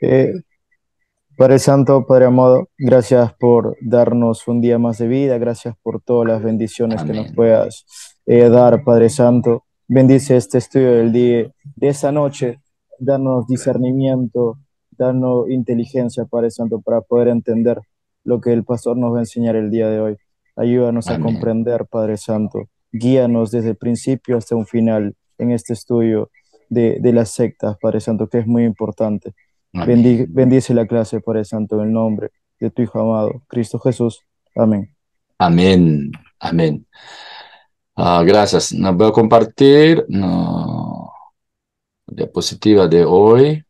Eh, Padre Santo, Padre amado, gracias por darnos un día más de vida, gracias por todas las bendiciones que nos Amén. puedas dar, Padre Santo. Bendice este estudio del día, de esta noche, danos discernimiento, danos inteligencia, Padre Santo, para poder entender lo que el pastor nos va a enseñar el día de hoy. Ayúdanos a Amén. comprender, Padre Santo. Guíanos desde el principio hasta un final en este estudio de las sectas, Padre Santo, que es muy importante. Amén. Bendice la clase, Padre Santo, en el nombre de tu Hijo amado, Cristo Jesús. Amén. Amén. Amén. Gracias. No, voy a compartir no, diapositiva de hoy.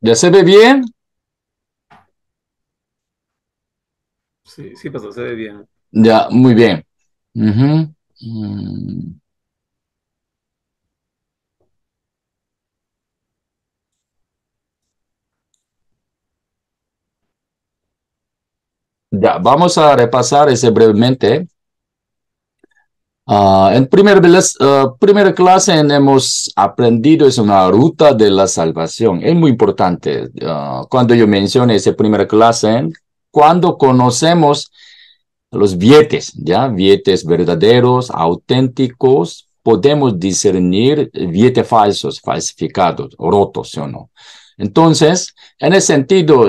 ¿Ya se ve bien? Sí, sí, pasó, se ve bien. Ya, muy bien. Ujú. Mm. Ya, vamos a repasar ese brevemente. En primera clase hemos aprendido es una ruta de la salvación. Es muy importante. Cuando yo mencioné esa primera clase, cuando conocemos los billetes, ¿ya? Billetes verdaderos, auténticos, podemos discernir billetes falsos, falsificados, rotos, ¿sí o no? Entonces, en ese sentido,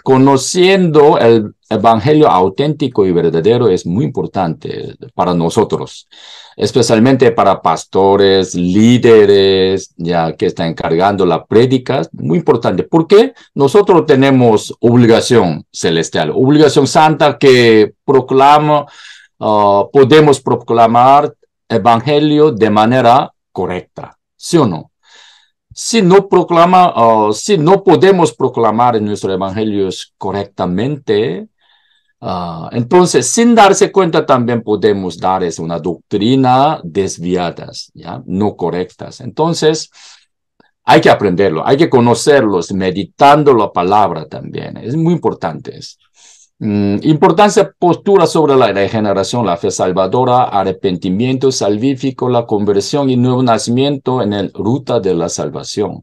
conociendo el evangelio auténtico y verdadero es muy importante para nosotros, especialmente para pastores, líderes, ya que están encargando la prédica, muy importante, porque nosotros tenemos obligación celestial, obligación santa que proclama, podemos proclamar evangelio de manera correcta, ¿sí o no? Si no proclama, si no podemos proclamar nuestro evangelio correctamente, entonces sin darse cuenta también podemos dar es una doctrina desviadas, ¿ya? No correctas. Entonces, hay que aprenderlo, hay que conocerlos, meditando la palabra también. Es muy importante. Importancia postura sobre la regeneración, la fe salvadora, arrepentimiento salvífico, la conversión y nuevo nacimiento en el ruta de la salvación.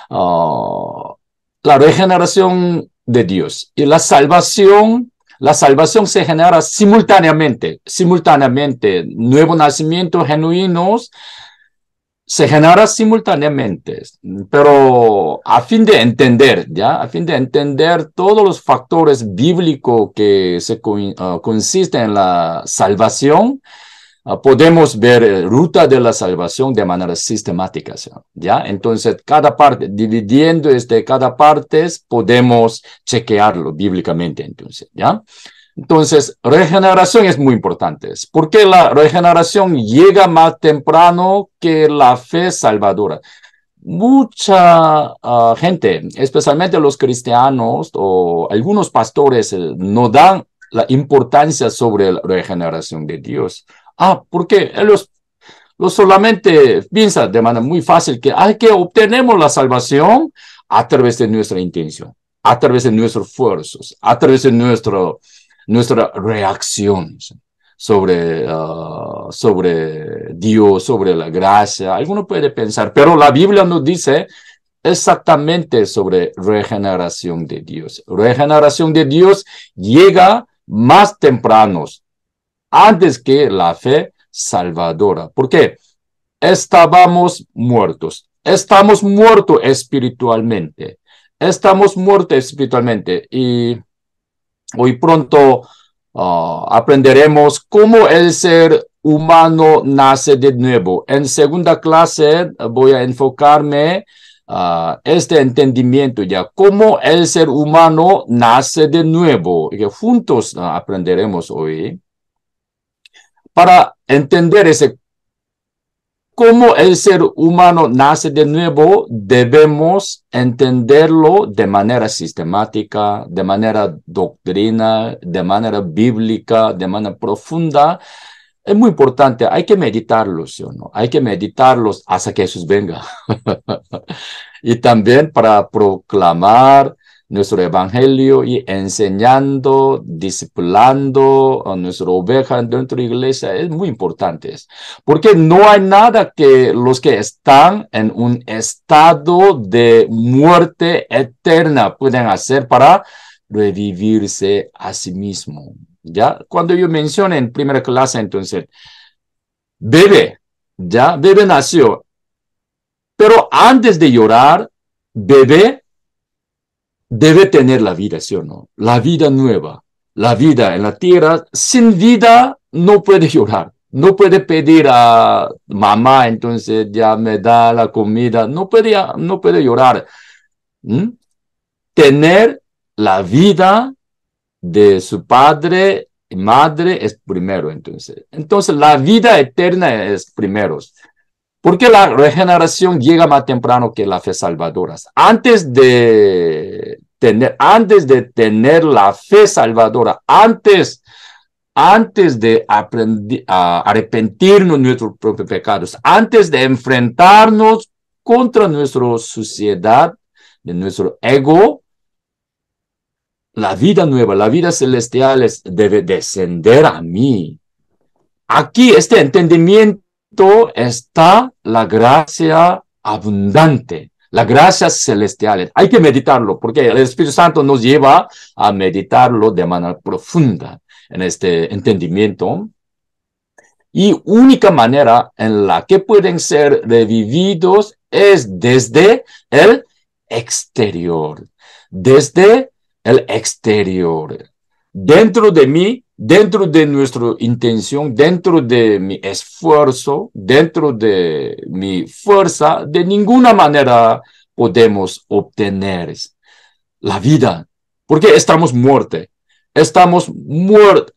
Ah, la regeneración de Dios y la salvación se genera simultáneamente, nuevo nacimiento genuinos se genera simultáneamente, pero a fin de entender, ¿ya? A fin de entender todos los factores bíblicos que consisten en la salvación, podemos ver ruta de la salvación de manera sistemática, ¿ya? Entonces, cada parte, dividiendo cada parte, podemos chequearlo bíblicamente, entonces, ¿ya? Entonces, regeneración es muy importante. ¿Por qué la regeneración llega más temprano que la fe salvadora? Mucha gente, especialmente los cristianos o algunos pastores, no dan la importancia sobre la regeneración de Dios. Porque ellos solamente piensan de manera muy fácil que hay que obtenemos la salvación a través de nuestra intención, a través de nuestros esfuerzos, a través de nuestra reacción sobre Dios, sobre la gracia. Alguno puede pensar, pero la Biblia nos dice exactamente sobre regeneración de Dios. Regeneración de Dios llega más temprano, antes que la fe salvadora. ¿Por qué? Estábamos muertos. Estamos muertos espiritualmente. Estamos muertos espiritualmente. Y hoy pronto aprenderemos cómo el ser humano nace de nuevo. En segunda clase voy a enfocarme este entendimiento ya, cómo el ser humano nace de nuevo. Y que juntos aprenderemos hoy para entender ese cómo el ser humano nace de nuevo, debemos entenderlo de manera sistemática, de manera doctrina, de manera bíblica, de manera profunda. Es muy importante, hay que meditarlos, ¿sí o no? Hay que meditarlos hasta que Jesús venga. Y también para proclamar nuestro evangelio y enseñando, discipulando a nuestra oveja dentro de la iglesia es muy importante. Porque no hay nada que los que están en un estado de muerte eterna pueden hacer para revivirse a sí mismo. ¿Ya? Cuando yo mencioné en primera clase, entonces, bebé, ¿ya? Bebé nació. Pero antes de llorar, bebé debe tener la vida, ¿sí o no? La vida nueva, la vida en la tierra. Sin vida no puede llorar, no puede pedir a mamá, entonces ya me da la comida, no puede llorar. ¿Mm? Tener la vida de su padre y madre es primero, entonces. Entonces la vida eterna es primero. Porque la regeneración llega más temprano que la fe salvadora. Antes de tener la fe salvadora, antes de aprender a arrepentirnos de nuestros propios pecados, antes de enfrentarnos contra nuestra sociedad, de nuestro ego, la vida nueva, la vida celestial debe descender a mí. Aquí este entendimiento está la gracia abundante, la gracia celestial. Hay que meditarlo porque el Espíritu Santo nos lleva a meditarlo de manera profunda en este entendimiento. Y única manera en la que pueden ser revividos es desde el exterior, desde el exterior. Dentro de mí, dentro de nuestra intención, dentro de mi esfuerzo, dentro de mi fuerza, de ninguna manera podemos obtener la vida, porque estamos muertos. Estamos muertos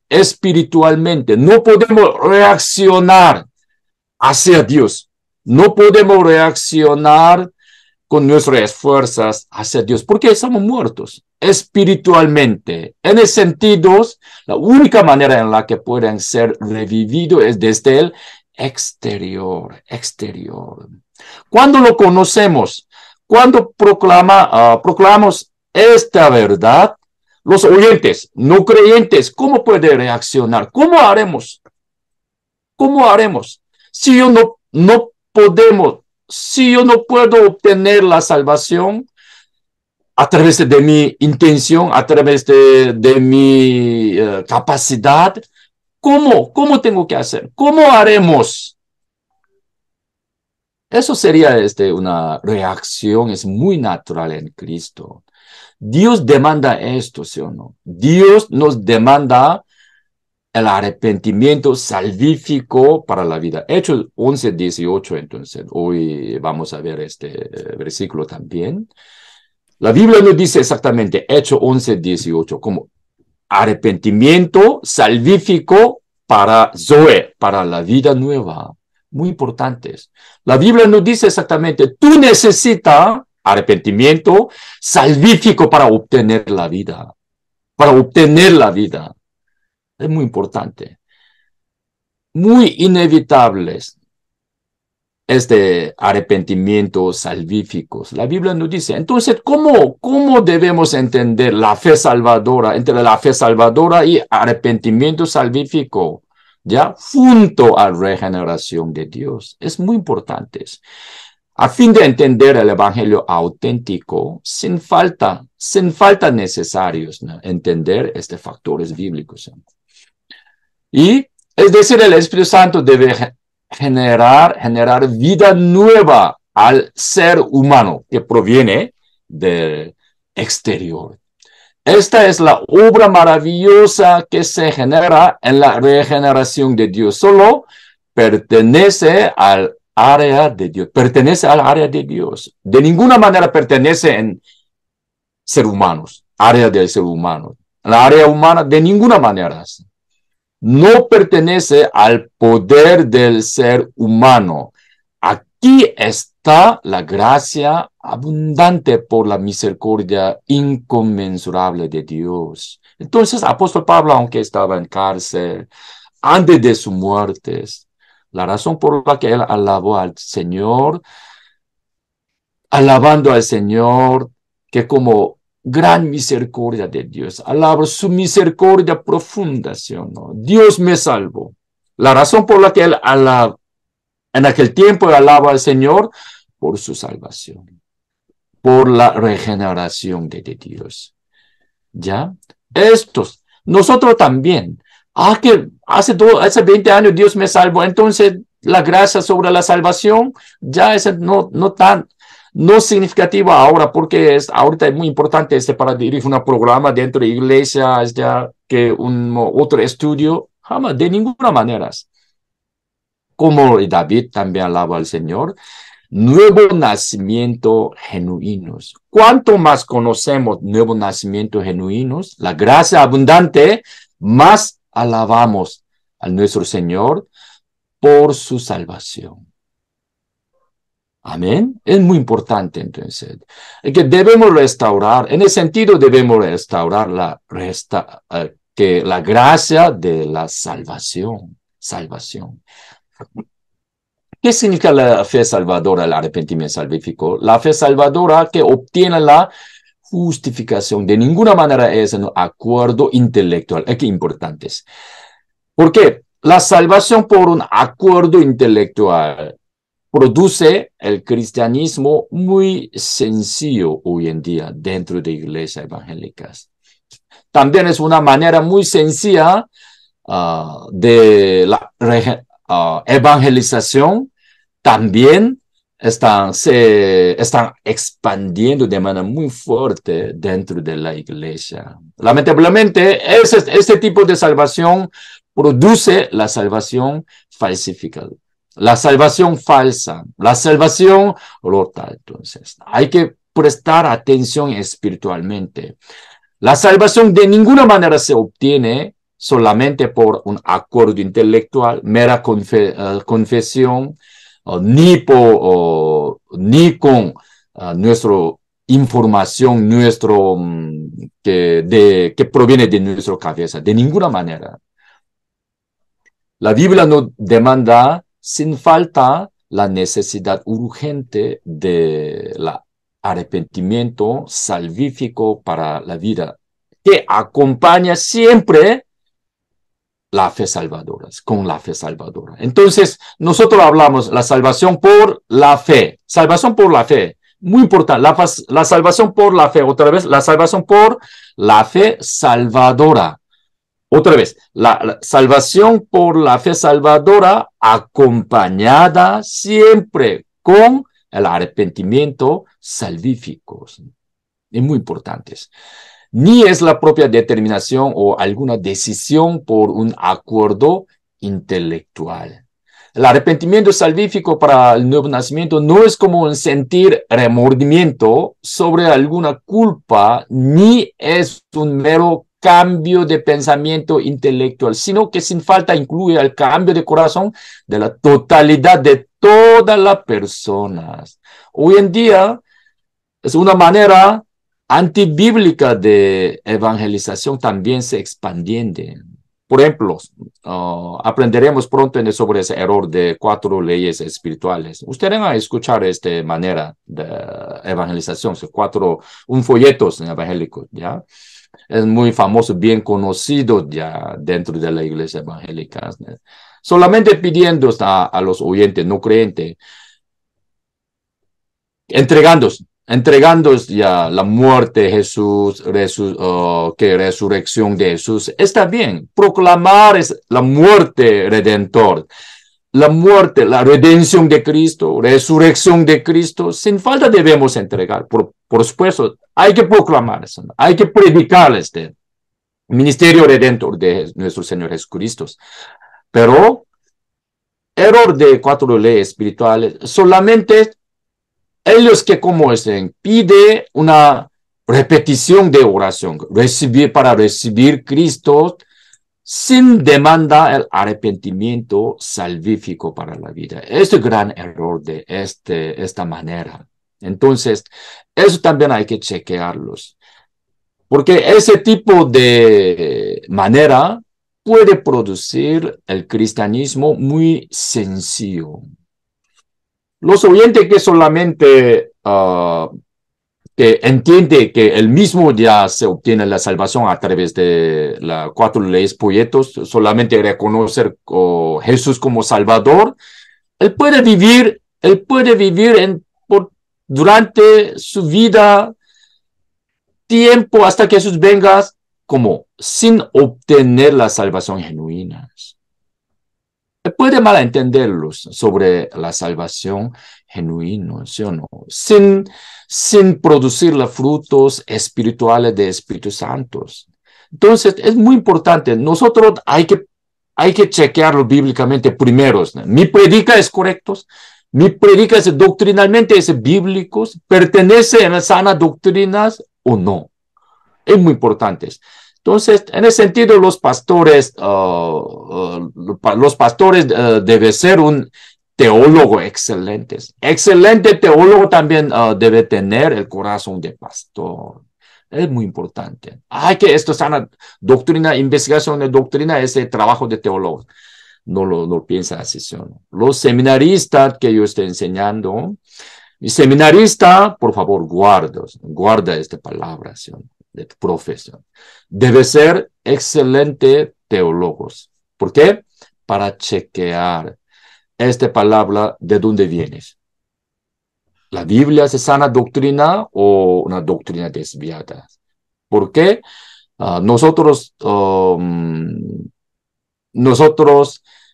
espiritualmente. No podemos reaccionar hacia Dios. No podemos reaccionar con nuestras fuerzas hacia Dios, porque estamos muertos espiritualmente. En ese sentido, la única manera en la que pueden ser revividos es desde el exterior. Cuando lo conocemos, cuando proclamamos esta verdad, los oyentes, no creyentes, ¿cómo pueden reaccionar? ¿Cómo haremos? Si yo si yo no puedo obtener la salvación a través de mi intención, a través de mi capacidad, ¿cómo tengo que hacer? ¿Cómo haremos? Eso sería una reacción, es muy natural en Cristo. Dios demanda esto, ¿sí o no? Dios nos demanda el arrepentimiento salvífico para la vida. Hechos 11:18, entonces, hoy vamos a ver este versículo también. La Biblia nos dice exactamente, Hechos 11:18, como arrepentimiento salvífico para Zoe, para la vida nueva. Muy importantes. La Biblia nos dice exactamente, tú necesitas arrepentimiento salvífico para obtener la vida. Es muy importante. Muy inevitables arrepentimiento salvíficos. La Biblia nos dice, entonces, ¿cómo debemos entender la fe salvadora, entre la fe salvadora y arrepentimiento salvífico? Ya, junto a regeneración de Dios. Es muy importante. A fin de entender el evangelio auténtico, sin falta necesarios, ¿no? Entender factores bíblicos. Y, es decir, el Espíritu Santo debe generar vida nueva al ser humano que proviene del exterior. Esta es la obra maravillosa que se genera en la regeneración de Dios. Solo pertenece al área de Dios. De ninguna manera pertenece en ser humanos, área del ser humano. La área humana de ninguna manera. No pertenece al poder del ser humano. Aquí está la gracia abundante por la misericordia inconmensurable de Dios. Entonces, apóstol Pablo, aunque estaba en cárcel, antes de su muerte, la razón por la que él alabó al Señor, alabando al Señor, que como gran misericordia de Dios, alabo su misericordia profunda, ¿sí o no? Dios me salvó. La razón por la que él en aquel tiempo alaba al Señor por su salvación, por la regeneración de Dios. ¿Ya? Nosotros también. Que hace 20 años Dios me salvó, entonces la gracia sobre la salvación ya es no tan no significativa ahora, porque ahorita es muy importante para dirigir un programa dentro de la iglesia, es ya que otro estudio, jamás, de ninguna manera. Como David también alaba al Señor, nuevo nacimiento genuinos. Cuanto más conocemos nuevo nacimiento genuinos, la gracia abundante, más alabamos a nuestro Señor por su salvación. Amén. Es muy importante entonces. Que debemos restaurar, en ese sentido debemos restaurar que la gracia de la salvación. Salvación. ¿Qué significa la fe salvadora, el arrepentimiento salvífico? La fe salvadora que obtiene la justificación. De ninguna manera es un acuerdo intelectual. Aquí importantes. ¿Por qué? La salvación por un acuerdo intelectual produce el cristianismo muy sencillo hoy en día dentro de iglesias evangélicas. También es una manera muy sencilla de la evangelización. También se están expandiendo de manera muy fuerte dentro de la iglesia. Lamentablemente, este tipo de salvación produce la salvación falsificada, la salvación falsa, la salvación rota. Entonces, hay que prestar atención espiritualmente. La salvación de ninguna manera se obtiene solamente por un acuerdo intelectual, mera confesión, ni con nuestra información que proviene de nuestra cabeza, de ninguna manera. La Biblia nos demanda sin falta la necesidad urgente del arrepentimiento salvífico para la vida, que acompaña siempre la fe salvadora, con la fe salvadora. Entonces, nosotros hablamos la salvación por la fe. Salvación por la fe. Muy importante. La salvación por la fe. Otra vez, la salvación por la fe salvadora. Otra vez, la salvación por la fe salvadora acompañada siempre con el arrepentimiento salvífico. Es muy importante. Ni es la propia determinación o alguna decisión por un acuerdo intelectual. El arrepentimiento salvífico para el nuevo nacimiento no es como un sentir remordimiento sobre alguna culpa, ni es un mero cambio de pensamiento intelectual, sino que sin falta incluye el cambio de corazón de la totalidad de todas las personas. Hoy en día es una manera antibíblica de evangelización también se expandiendo. Por ejemplo, aprenderemos pronto sobre ese error de 4 leyes espirituales. Ustedes van a escuchar esta manera de evangelización, un folletos evangélicos, ¿ya? Es muy famoso, bien conocido ya dentro de la iglesia evangélica. Solamente pidiendo a los oyentes no creyentes, entregando ya la muerte de Jesús, resurrección de Jesús, está bien. Proclamar la muerte redentor, la muerte, la redención de Cristo, resurrección de Cristo, sin falta debemos entregar. Por supuesto, hay que proclamar eso, hay que predicar este ministerio redentor de nuestro Señor Jesucristo. Pero, error de 4 leyes espirituales, solamente ellos que pide una repetición de oración, para recibir Cristo sin demanda el arrepentimiento salvífico para la vida. Es el gran error de esta manera. Entonces, eso también hay que chequearlos. Porque ese tipo de manera puede producir el cristianismo muy sencillo. Los oyentes que solamente que entiende que él mismo ya se obtiene la salvación a través de las 4 leyes proyectos, solamente reconocer a Jesús como Salvador, él puede vivir durante su vida, tiempo hasta que Jesús venga, como sin obtener la salvación genuina. Puede malentenderlos sobre la salvación genuina, ¿sí o no? Sin producir los frutos espirituales de Espíritu Santo. Entonces, es muy importante. Nosotros hay que chequearlo bíblicamente primero. ¿Mi predica es correcto? ¿Mi predica es doctrinalmente es bíblico? ¿Pertenece a las sanas doctrinas o no? Es muy importante. Entonces, en ese sentido, los pastores deben ser un teólogo excelente. Excelente teólogo también debe tener el corazón de pastor. Es muy importante. Esto es sana doctrina, investigación de doctrina, ese trabajo de teólogo. No lo piensa así, ¿sí? Los seminaristas que yo estoy enseñando, mi seminarista, por favor, guarda esta palabra, ¿sí? De tu profesión. Debe ser excelente teólogos. ¿Por qué? Para chequear esta palabra de dónde vienes. ¿La Biblia es sana doctrina o una doctrina desviada? ¿Por qué? Nosotros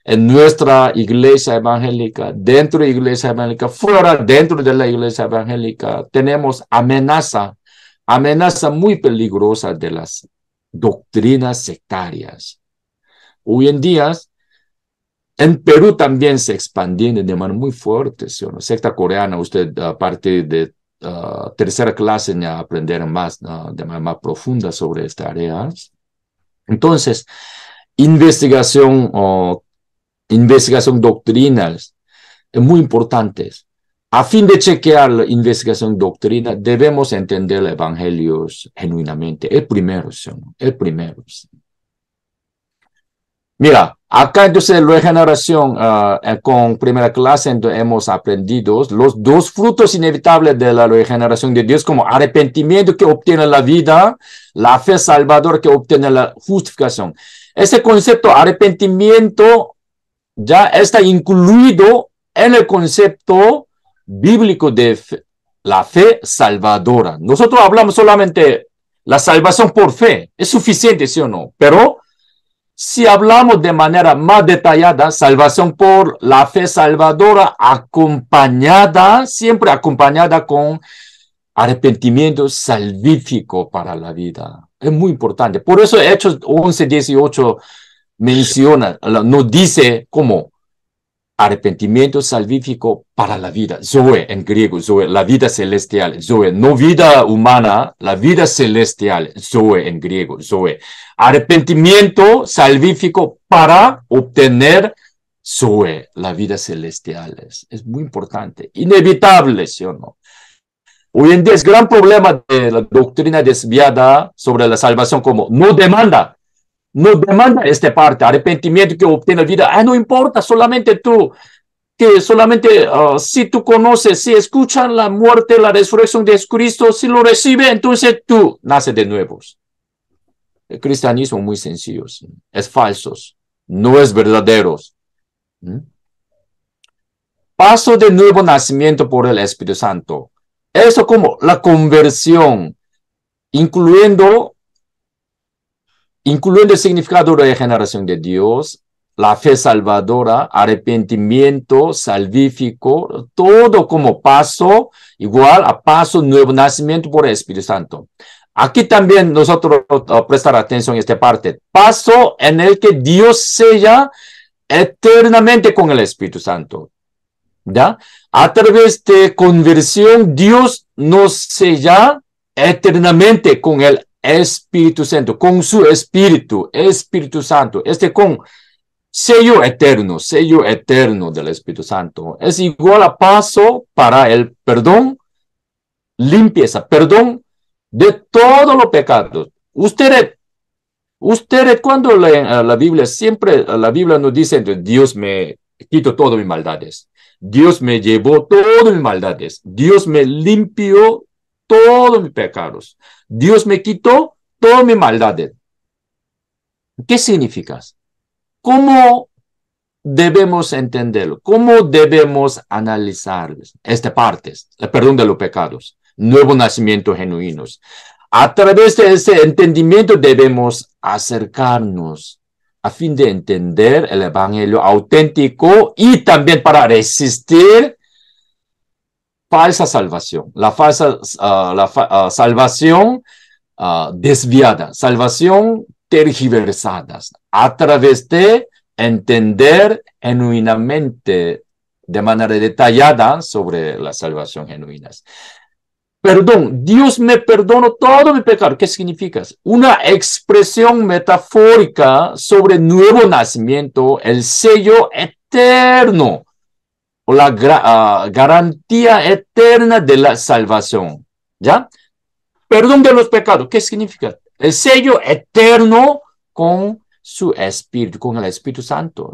en nuestra iglesia evangélica, dentro de la iglesia evangélica, dentro de la iglesia evangélica, tenemos amenaza muy peligrosa de las doctrinas sectarias. Hoy en día, en Perú también se expanden de manera muy fuerte, ¿sí? Secta coreana, usted a partir de tercera clase ya aprender más, de manera más profunda sobre esta área. Entonces, investigación doctrinal es muy importante. A fin de chequear la investigación doctrina, debemos entender el evangelio genuinamente. El primero, ¿sí? El primero. ¿Sí? Mira, acá entonces la regeneración con primera clase hemos aprendido los 2 frutos inevitables de la regeneración de Dios, como arrepentimiento que obtiene la vida, la fe salvadora que obtiene la justificación. Ese concepto arrepentimiento ya está incluido en el concepto bíblico de la fe salvadora. Nosotros hablamos solamente la salvación por fe. Es suficiente, ¿sí o no? Pero si hablamos de manera más detallada, salvación por la fe salvadora siempre acompañada con arrepentimiento salvífico para la vida. Es muy importante. Por eso Hechos 11:18 menciona, nos dice como arrepentimiento salvífico para la vida. Zoe en griego, Zoe, la vida celestial. Zoe, no vida humana, la vida celestial. Zoe en griego, Zoe. Arrepentimiento salvífico para obtener Zoe, la vida celestial. Es muy importante. Inevitable, ¿sí o no? Hoy en día es gran problema de la doctrina desviada sobre la salvación como no demanda esta parte, arrepentimiento que obtiene vida. No importa, solamente tú, si tú conoces, si escuchas la muerte, la resurrección de Jesucristo, si lo recibe, entonces tú naces de nuevo. El cristianismo es muy sencillo, es falso, no es verdadero. Paso de nuevo nacimiento por el Espíritu Santo. Eso como la conversión, incluyendo el significado de regeneración de Dios, la fe salvadora, arrepentimiento salvífico, todo como paso, igual a paso, nuevo nacimiento por el Espíritu Santo. Aquí también nosotros prestar atención a esta parte. Paso en el que Dios sella eternamente con el Espíritu Santo. ¿Ya? A través de conversión, Dios nos sella eternamente con el Espíritu Santo, con su Espíritu Santo, con sello eterno del Espíritu Santo. Es igual a paso para el perdón, limpieza, perdón de todos los pecados. Ustedes cuando leen la Biblia, siempre la Biblia nos dice, Dios me quitó todas mis maldades. Dios me llevó todas mis maldades. Dios me limpió todos mis pecados. Dios me quitó todas mis maldades. ¿Qué significa? ¿Cómo debemos entenderlo? ¿Cómo debemos analizar esta parte? El perdón de los pecados, nuevo nacimiento genuinos. A través de ese entendimiento debemos acercarnos a fin de entender el evangelio auténtico y también para resistir falsa salvación, la falsa salvación desviada, salvación tergiversada, a través de entender genuinamente, de manera detallada, sobre la salvación genuina. Perdón, Dios me perdonó todo mi pecado. ¿Qué significa? Una expresión metafórica sobre nuevo nacimiento, el sello eterno o la garantía eterna de la salvación. ¿Ya? Perdón de los pecados. ¿Qué significa? El sello eterno con su Espíritu, con el Espíritu Santo.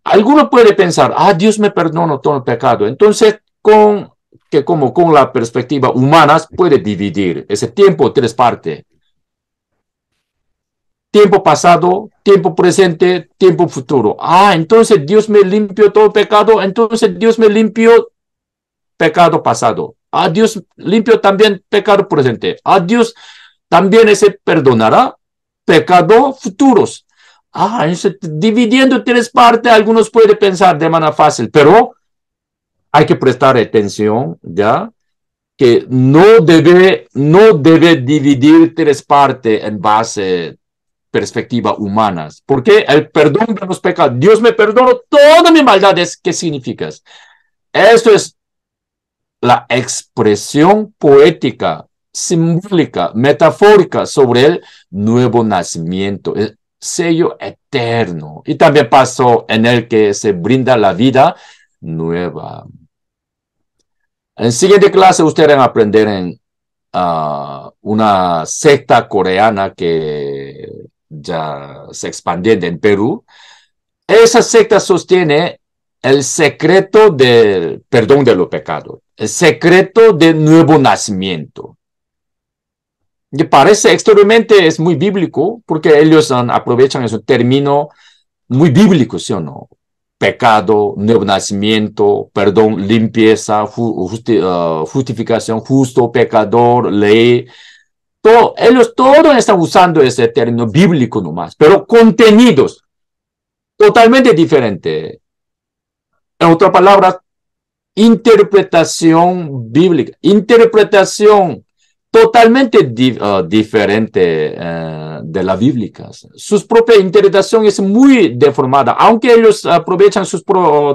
Alguno puede pensar, Dios me perdonó todo el pecado. Entonces, como con la perspectiva humana, puede dividir ese tiempo en tres partes. Tiempo pasado, tiempo presente, tiempo futuro. Entonces Dios me limpió todo pecado, entonces Dios me limpió pecado pasado. Dios limpió también pecado presente. Dios también ese perdonará pecado futuros. Entonces, dividiendo tres partes, algunos pueden pensar de manera fácil, pero hay que prestar atención, ¿ya? Que no debe dividir tres partes en base perspectiva humanas, porque el perdón de los pecados, Dios me perdonó todas mis maldades. ¿Qué significa? Esto es la expresión poética, simbólica, metafórica sobre el nuevo nacimiento, el sello eterno, y también paso en el que se brinda la vida nueva. En la siguiente clase ustedes van a aprender en una secta coreana que ya se expandió en Perú. Esa secta sostiene el secreto del perdón de los pecados, el secreto del nuevo nacimiento. Y parece exteriormente es muy bíblico, porque ellos aprovechan ese término muy bíblico, ¿sí o no? Pecado, nuevo nacimiento, perdón, limpieza, justificación, justo, pecador, ley. Ellos todos están usando ese término bíblico nomás, pero contenidos totalmente diferentes. En otras palabras, interpretación bíblica, interpretación totalmente diferente de la bíblica. Su propia interpretación es muy deformada, aunque ellos aprovechan sus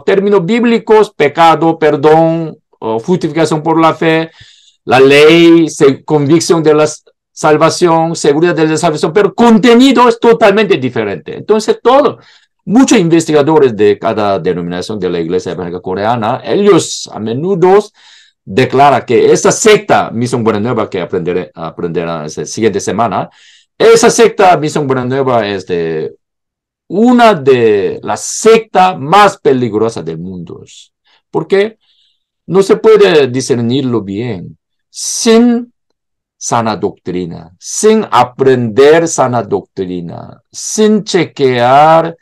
términos bíblicos, pecado, perdón, justificación por la fe, la ley, convicción de la salvación, seguridad de la salvación, pero contenido es totalmente diferente. Entonces, muchos investigadores de cada denominación de la Iglesia Evangélica Coreana, ellos a menudo declaran que esta secta Misión Buena Nueva que aprenderán la siguiente semana, esa secta Misión Buena Nueva es una de las sectas más peligrosas del mundo, porque no se puede discernirlo bien sin sana doctrina, sin aprender sana doctrina, sin chequear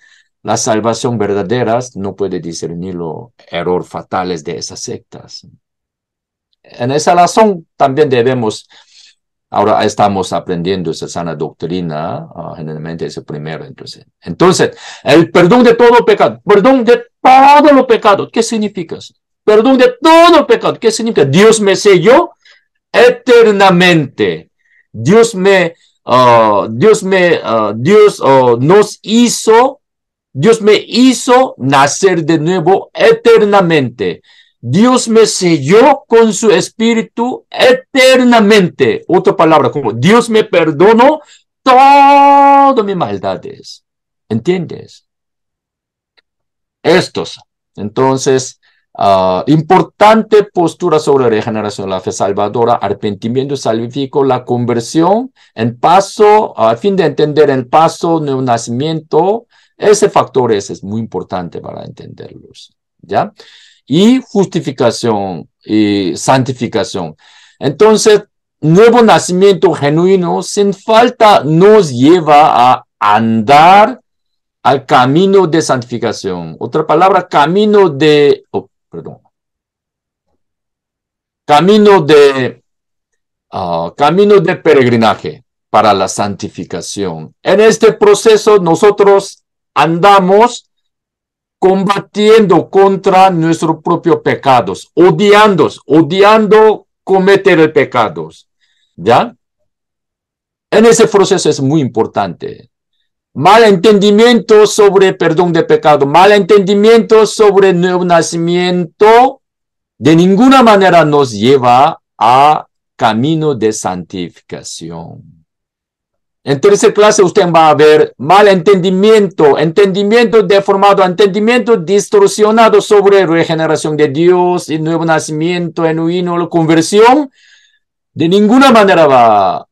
la salvación verdadera, no puede discernir los errores fatales de esas sectas. En esa razón también ahora estamos aprendiendo esa sana doctrina, generalmente es el primero. Entonces, el perdón de todo pecado, perdón de todos los pecados, ¿qué significa? Perdón de todo pecado, ¿qué significa? Dios me selló eternamente. Dios me hizo nacer de nuevo eternamente. Dios me selló con su espíritu eternamente. Otra palabra, como Dios me perdonó todas mis maldades. ¿Entiendes? Entonces, importante postura sobre regeneración, la fe salvadora, arrepentimiento salvífico, la conversión, en paso, a fin de entender el paso, nuevo nacimiento. Ese factor es muy importante para entenderlos, ¿ya? Y justificación y santificación. Entonces, nuevo nacimiento genuino sin falta nos lleva a andar al camino de santificación. Otra palabra, camino de peregrinaje para la santificación. En este proceso nosotros andamos combatiendo contra nuestros propios pecados, odiando cometer pecados, ¿ya? En ese proceso es muy importante. Mal entendimiento sobre perdón de pecado, mal entendimiento sobre nuevo nacimiento, de ninguna manera nos lleva a camino de santificación. En tercera clase usted va a ver mal entendimiento, entendimiento deformado, entendimiento distorsionado sobre regeneración de Dios y nuevo nacimiento genuino, la conversión. De ninguna manera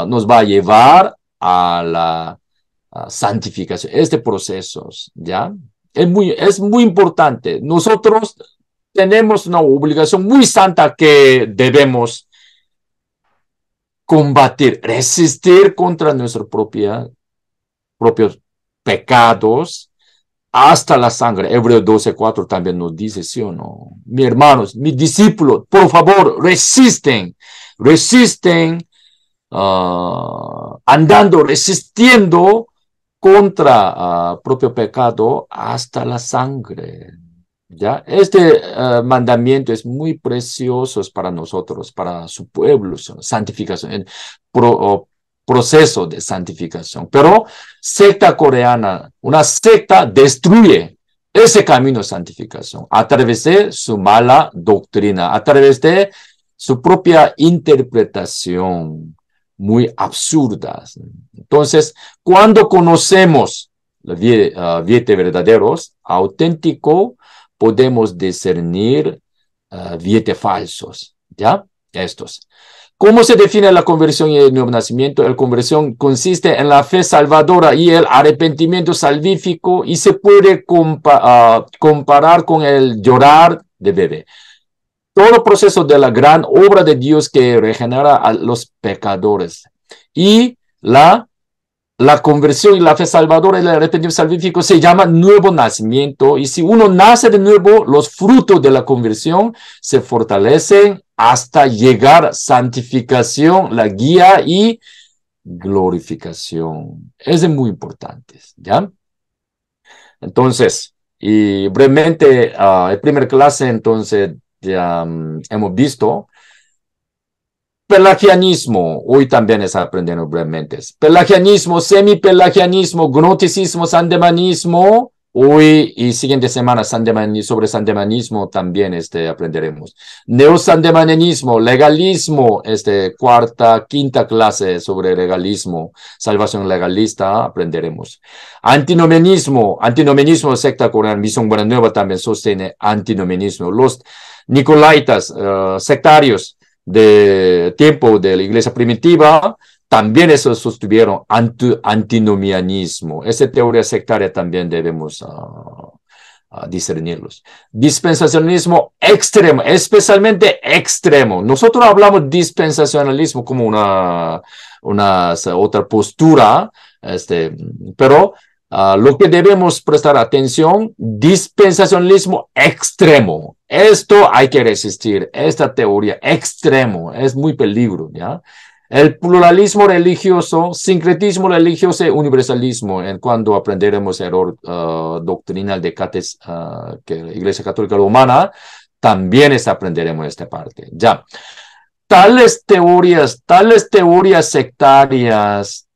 nos va a llevar a la santificación. Este proceso, ¿ya? Es muy importante. Nosotros tenemos una obligación muy santa que debemos combatir, resistir contra nuestros propios pecados hasta la sangre. Hebreos 12:4 también nos dice, ¿sí o no? Mis hermanos, mis discípulos, por favor, resisten, andando, resistiendo contra propio pecado hasta la sangre. ¿Ya? Este mandamiento es muy precioso para nosotros, para su pueblo, santificación, proceso de santificación. Pero secta coreana, una secta destruye ese camino de santificación a través de su mala doctrina, a través de su propia interpretación muy absurda. Entonces, cuando conocemos los viete verdaderos, auténtico, podemos discernir viete falsos, ¿ya? Estos. ¿Cómo se define la conversión y el nuevo nacimiento? La conversión consiste en la fe salvadora y el arrepentimiento salvífico y se puede comparar con el llorar de bebé. Todo proceso de la gran obra de Dios que regenera a los pecadores. Y la conversión y la fe salvadora y el arrepentimiento salvífico se llama nuevo nacimiento. Y si uno nace de nuevo, los frutos de la conversión se fortalecen hasta llegar a santificación, la guía y glorificación. Es muy importante, ¿ya? Entonces, y brevemente, en primera clase, entonces, ya hemos visto pelagianismo, hoy también está aprendiendo brevemente. Pelagianismo, semipelagianismo, gnosticismo, sandemanismo. Hoy y siguiente semana sobre sandemanismo también aprenderemos. Neosandemanismo, legalismo, quinta clase sobre legalismo, salvación legalista, aprenderemos. Antinomianismo, secta coreana, Misión Buena Nueva también sostiene antinomianismo. Los nicolaitas, sectarios de tiempo de la iglesia primitiva, también eso sostuvieron antinomianismo. Esa teoría sectaria también debemos discernirlos. Dispensacionalismo extremo, especialmente extremo. Nosotros hablamos dispensacionalismo como una otra postura, pero lo que debemos prestar atención, dispensacionalismo extremo. Esto hay que resistir. Esta teoría extremo es muy peligroso, ¿ya? El pluralismo religioso, sincretismo religioso y universalismo, en cuando aprenderemos error doctrinal de que la Iglesia Católica Romana, también aprenderemos esta parte. Ya. Tales teorías sectarias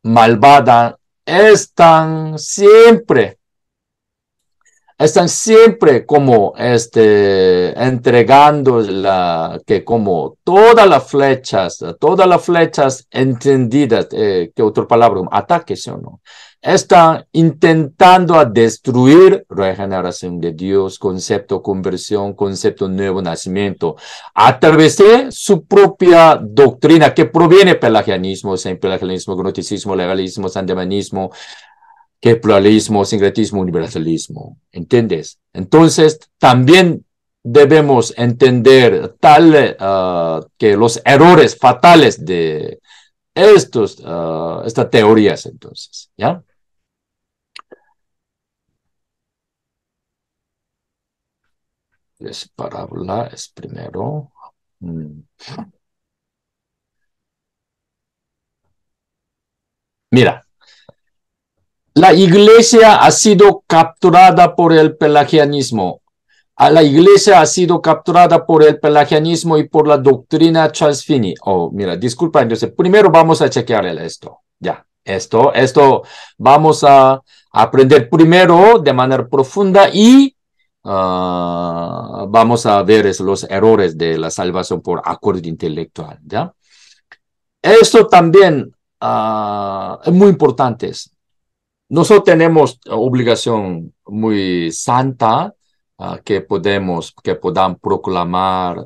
malvadas están siempre como entregando como todas las flechas entendidas, que otra palabra, ataques, ¿o no? Están intentando a destruir regeneración de Dios, concepto conversión, concepto nuevo nacimiento, a través de su propia doctrina que proviene pelagianismo, sempelagianismo, gnosticismo, legalismo, sandemanismo, que pluralismo, sincretismo, universalismo. ¿Entiendes? Entonces, también debemos entender que los errores fatales de estas teorías, entonces, ¿ya? Es parábola es primero. Mira, la iglesia ha sido capturada por el pelagianismo. La iglesia ha sido capturada por el pelagianismo y por la doctrina Charles Finney. Oh, mira, disculpa, entonces, primero vamos a chequear esto. Ya, esto vamos a aprender primero de manera profunda y vamos a ver los errores de la salvación por acuerdo intelectual, ¿ya? Esto también es muy importante. Nosotros tenemos obligación muy santa que puedan proclamar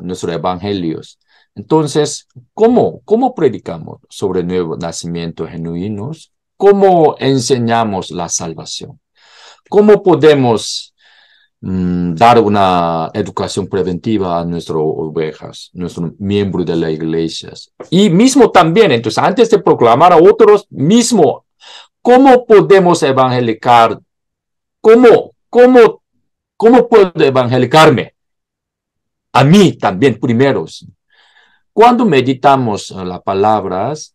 nuestros evangelios. Entonces, ¿cómo predicamos sobre nuevo nacimiento genuinos? ¿Cómo enseñamos la salvación? ¿Cómo podemos dar una educación preventiva a nuestras ovejas, nuestros miembros de la iglesia? Y mismo también, entonces, antes de proclamar a otros, mismo, ¿cómo podemos evangelizar? ¿Cómo puedo evangelicarme? A mí también primero. Cuando meditamos las palabras,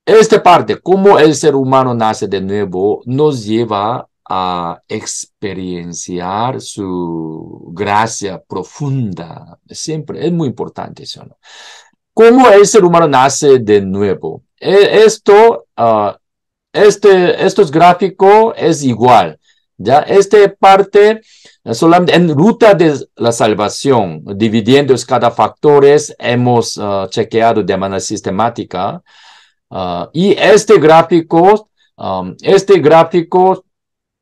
esta parte, cómo el ser humano nace de nuevo, nos lleva a experienciar su gracia profunda. Siempre es muy importante eso, ¿no? ¿Cómo el ser humano nace de nuevo? Estos gráficos es igual, ¿ya? Esta parte solamente en ruta de la salvación, dividiendo cada factores, hemos chequeado de manera sistemática. Y este gráfico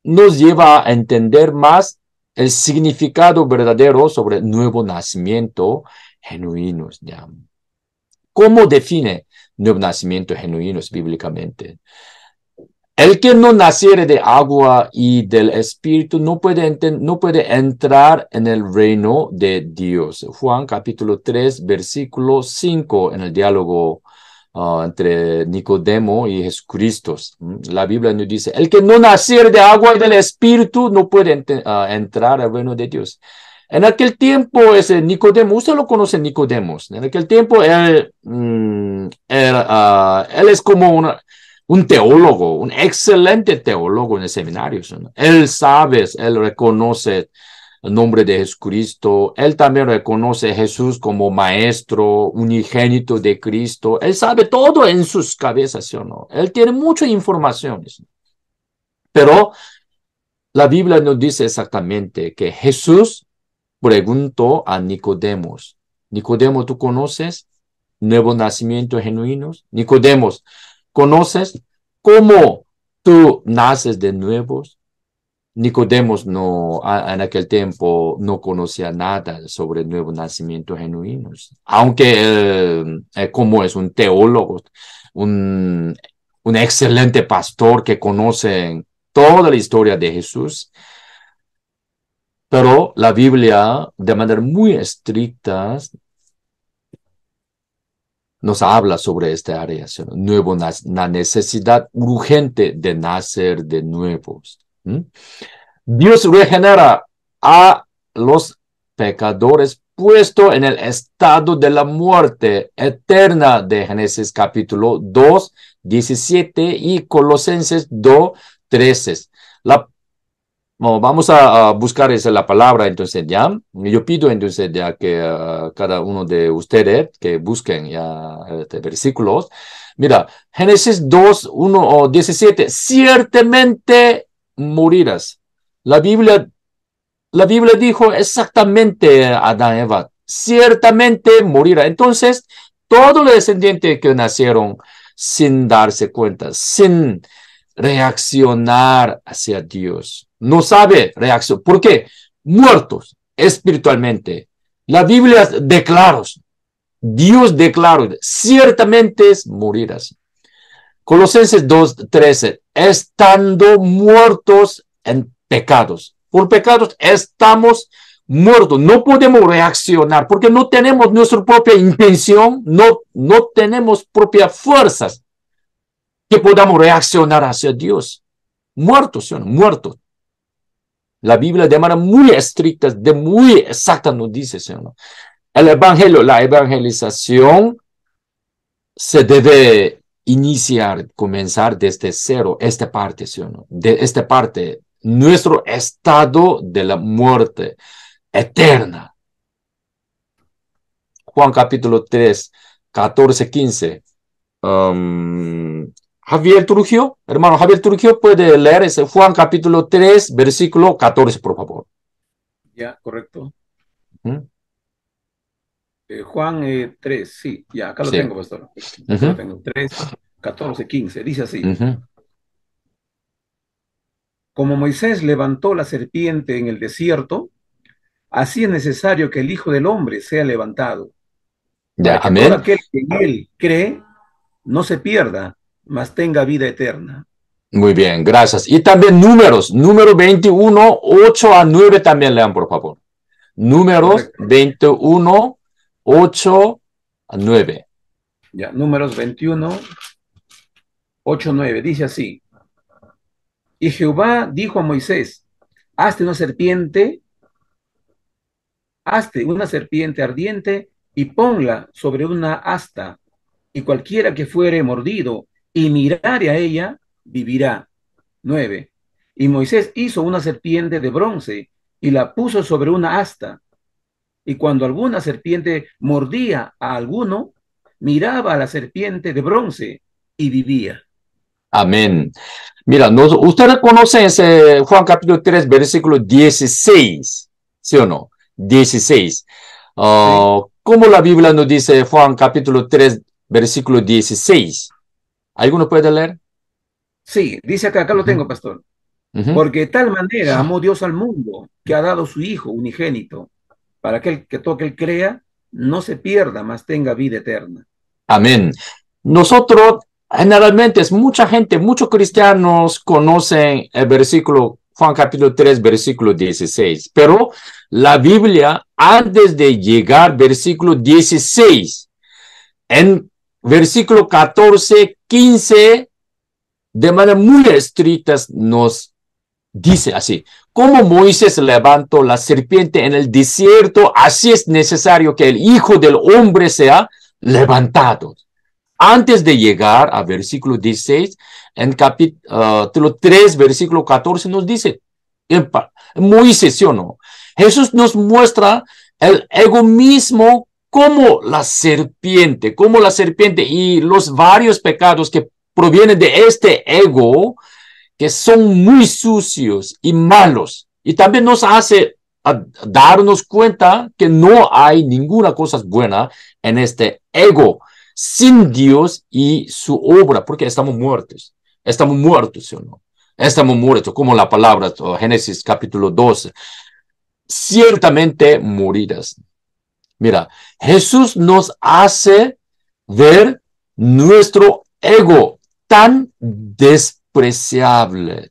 nos lleva a entender más el significado verdadero sobre el nuevo nacimiento genuino, ¿ya? ¿Cómo define nuevo nacimiento genuino bíblicamente? El que no naciere de agua y del Espíritu no puede entrar en el reino de Dios. Juan capítulo 3, versículo 5, en el diálogo entre Nicodemo y Jesucristo. La Biblia nos dice, el que no naciere de agua y del Espíritu no puede entrar al reino de Dios. En aquel tiempo, ese Nicodemo, usted lo conoce, Nicodemo. En aquel tiempo, él es como un teólogo, un excelente teólogo en el seminario. ¿No? Él sabe, él reconoce el nombre de Jesucristo. Él también reconoce a Jesús como maestro, unigénito de Cristo. Él sabe todo en sus cabezas, ¿sí o no? Él tiene muchas informaciones. Pero la Biblia nos dice exactamente que Jesús preguntó a Nicodemo. Nicodemo, ¿tú conoces nuevo nacimiento genuino? Nicodemo, ¿conoces cómo tú naces de nuevo? Nicodemo en aquel tiempo no conocía nada sobre el nuevo nacimiento genuino, aunque como es un teólogo, un excelente pastor que conoce toda la historia de Jesús, pero la Biblia de manera muy estricta nos habla sobre esta área, la necesidad urgente de nacer de nuevo. Dios regenera a los pecadores puesto en el estado de la muerte eterna de Génesis capítulo 2, 17 y Colosenses 2, 13. Vamos a buscar la palabra, entonces ya. Yo pido entonces ya que cada uno de ustedes que busquen ya versículos. Mira, Génesis 2, 1 o 17. Ciertamente morirás. La Biblia dijo exactamente a Adán y Eva. Ciertamente morirá. Entonces, todos los descendientes que nacieron sin darse cuenta, sin reaccionar hacia Dios. No sabe reaccionar. ¿Por qué? Muertos espiritualmente. La Biblia declara, Dios declara, ciertamente morirás. Colosenses 2:13, estando muertos en pecados. Por pecados estamos muertos, no podemos reaccionar porque no tenemos nuestra propia intención, no tenemos propias fuerzas que podamos reaccionar hacia Dios. Muertos, ¿sí o no? Muertos. La Biblia de manera muy estricta, de muy exacta nos dice, ¿sí o no? El evangelio, la evangelización se debe iniciar, comenzar desde cero, esta parte, ¿sí o no? De esta parte, nuestro estado de la muerte eterna. Juan capítulo 3, 14, 15. Javier Trujillo, hermano Javier Trujillo, puede leer ese Juan capítulo 3, versículo 14, por favor. Ya, correcto. ¿Mm? Juan 3, sí, ya, acá lo Sí. tengo, pastor. Acá lo tengo. 3, 14, 15. Dice así. Como Moisés levantó la serpiente en el desierto, así es necesario que el Hijo del Hombre sea levantado, Ya, para que todo amén. aquel que en él cree no se pierda, mas tenga vida eterna. Muy bien, gracias. Y también números, número 21, 8 a 9 también lean, por favor. Números Correcto. 21, 8 a 9. Ya, números 21, 8, 9. Dice así. Y Jehová dijo a Moisés, hazte una serpiente ardiente y ponla sobre una asta, y cualquiera que fuere mordido y mirare a ella, vivirá. 9. Y Moisés hizo una serpiente de bronce y la puso sobre una asta. Y cuando alguna serpiente mordía a alguno, miraba a la serpiente de bronce y vivía. Amén. Mira, ustedes conocen ese Juan capítulo 3, versículo 16, ¿sí o no? 16. ¿Cómo la Biblia nos dice Juan capítulo 3, versículo 16? ¿Alguno puede leer? Sí, dice acá lo tengo, pastor. Porque de tal manera amó Dios al mundo que ha dado su Hijo unigénito, para que el que toque el crea no se pierda, mas tenga vida eterna. Amén. Nosotros, generalmente, es mucha gente, muchos cristianos conocen el versículo, Juan capítulo 3, versículo 16, pero la Biblia, antes de llegar versículo 16, en versículo 14, 15, de manera muy estricta nos dice así: como Moisés levantó la serpiente en el desierto, así es necesario que el Hijo del Hombre sea levantado. Antes de llegar a versículo 16, en capítulo 3, versículo 14, nos dice, Moisés, ¿sí o no? Jesús nos muestra el ego mismo como la serpiente y los varios pecados que provienen de este ego, que son muy sucios y malos. Y también nos hace darnos cuenta que no hay ninguna cosa buena en este ego sin Dios y su obra, porque estamos muertos, ¿sí o no? Estamos muertos, como la palabra, Génesis capítulo 12, ciertamente morirás. Mira, Jesús nos hace ver nuestro ego tan despreciable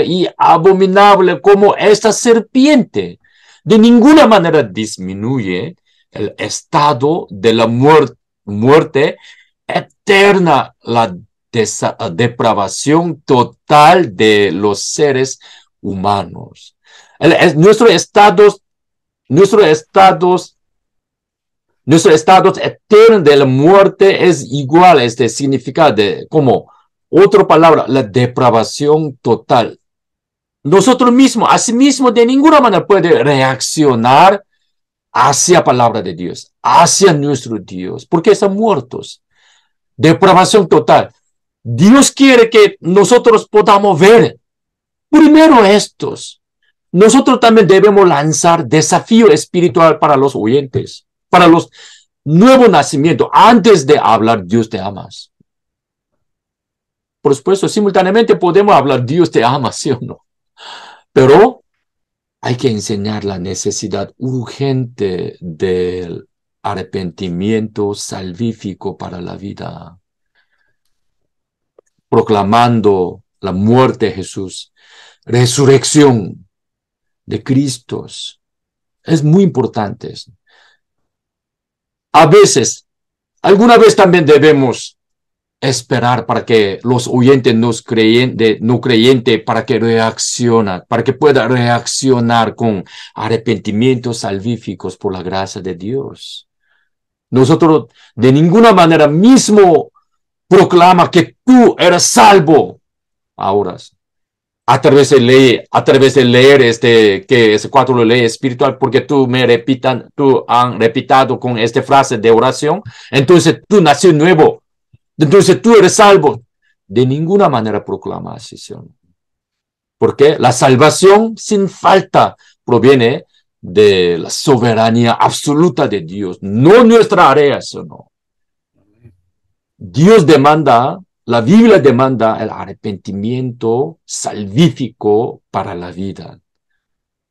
y abominable como esta serpiente. De ninguna manera disminuye el estado de la muerte eterna, la depravación total de los seres humanos. Nuestro estado eterno de la muerte es igual, significa como otra palabra, la depravación total. Nosotros mismos, asimismo, de ninguna manera puede reaccionar hacia la palabra de Dios, hacia nuestro Dios, porque están muertos. Depravación total. Dios quiere que nosotros podamos ver primero estos. Nosotros también debemos lanzar desafío espiritual para los oyentes, para los nuevos nacimientos, antes de hablar Dios te amas. Por supuesto, simultáneamente podemos hablar Dios te ama, ¿sí o no? Pero hay que enseñar la necesidad urgente del arrepentimiento salvífico para la vida, proclamando la muerte de Jesús, resurrección, de Cristo. Es muy importante. A veces, alguna vez también debemos esperar para que los oyentes no creyentes, para que pueda reaccionar con arrepentimientos salvíficos por la gracia de Dios. Nosotros de ninguna manera mismo proclama que tú eres salvo ahora. A través de leer ese 4 ley espiritual, porque tú han repitado con esta frase de oración, entonces tú nació nuevo, entonces tú eres salvo. De ninguna manera proclama así, ¿sí? Porque la salvación sin falta proviene de la soberanía absoluta de Dios, no nuestra área, ¿sí? No. Dios demanda, la Biblia demanda el arrepentimiento salvífico para la vida,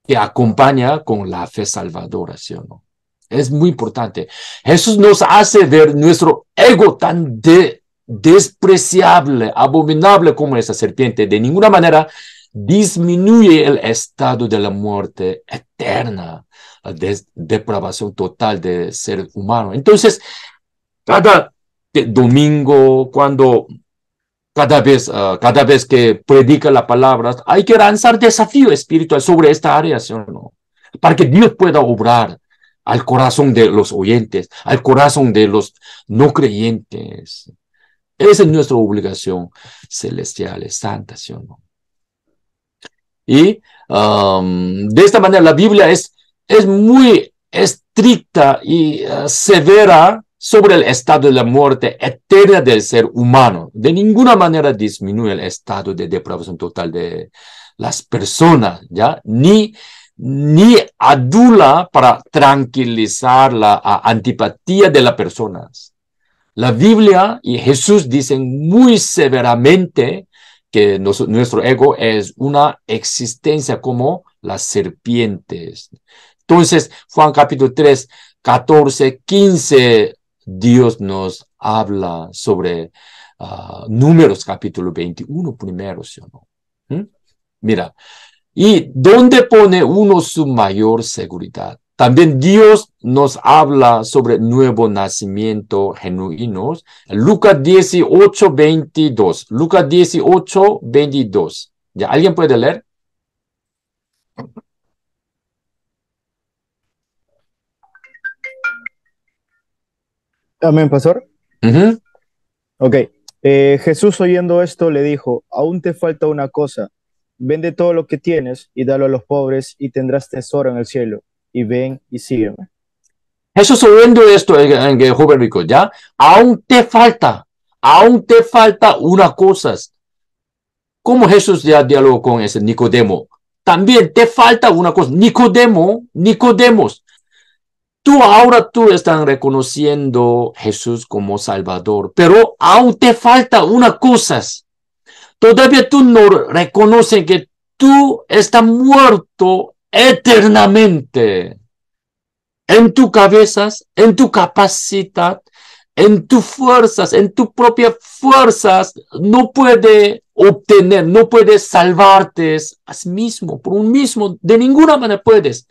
que acompaña con la fe salvadora, ¿sí o no? Es muy importante. Jesús nos hace ver nuestro ego tan despreciable, abominable como esa serpiente. De ninguna manera disminuye el estado de la muerte eterna, la depravación total del ser humano. Entonces, cada domingo, cada vez que predica la palabra, hay que lanzar desafío espiritual sobre esta área, ¿sí o no? Para que Dios pueda obrar al corazón de los oyentes, al corazón de los no creyentes. Esa es nuestra obligación celestial, santa, ¿sí o no? Y de esta manera la Biblia es muy estricta y severa sobre el estado de la muerte eterna del ser humano. De ninguna manera disminuye el estado de depravación total de las personas, ¿ya? Ni adula para tranquilizar la antipatía de las personas. La Biblia y Jesús dicen muy severamente que nuestro ego es una existencia como las serpientes. Entonces, Juan capítulo 3, 14, 15, Dios nos habla sobre Números capítulo 21 primero, ¿sí o no? Mira, ¿y dónde pone uno su mayor seguridad? También Dios nos habla sobre nuevo nacimiento genuino. Lucas 18, 22. Lucas 18, 22. ¿Ya alguien puede leer? Amén, pastor. Ok. Jesús oyendo esto le dijo, aún te falta una cosa, vende todo lo que tienes y dalo a los pobres y tendrás tesoro en el cielo. Y ven y sígueme. Jesús oyendo esto, el joven rico, ¿ya? Aún te falta una cosa. ¿Cómo Jesús ya dialogó con ese Nicodemo? También te falta una cosa. Nicodemos. Tú estás reconociendo a Jesús como Salvador, pero aún te falta una cosa. Todavía tú no reconoces que tú estás muerto eternamente. En tu cabeza, en tu capacidad, en tus fuerzas, en tus propias fuerzas, no puedes obtener, no puedes salvarte a sí mismo, por un mismo, de ninguna manera puedes.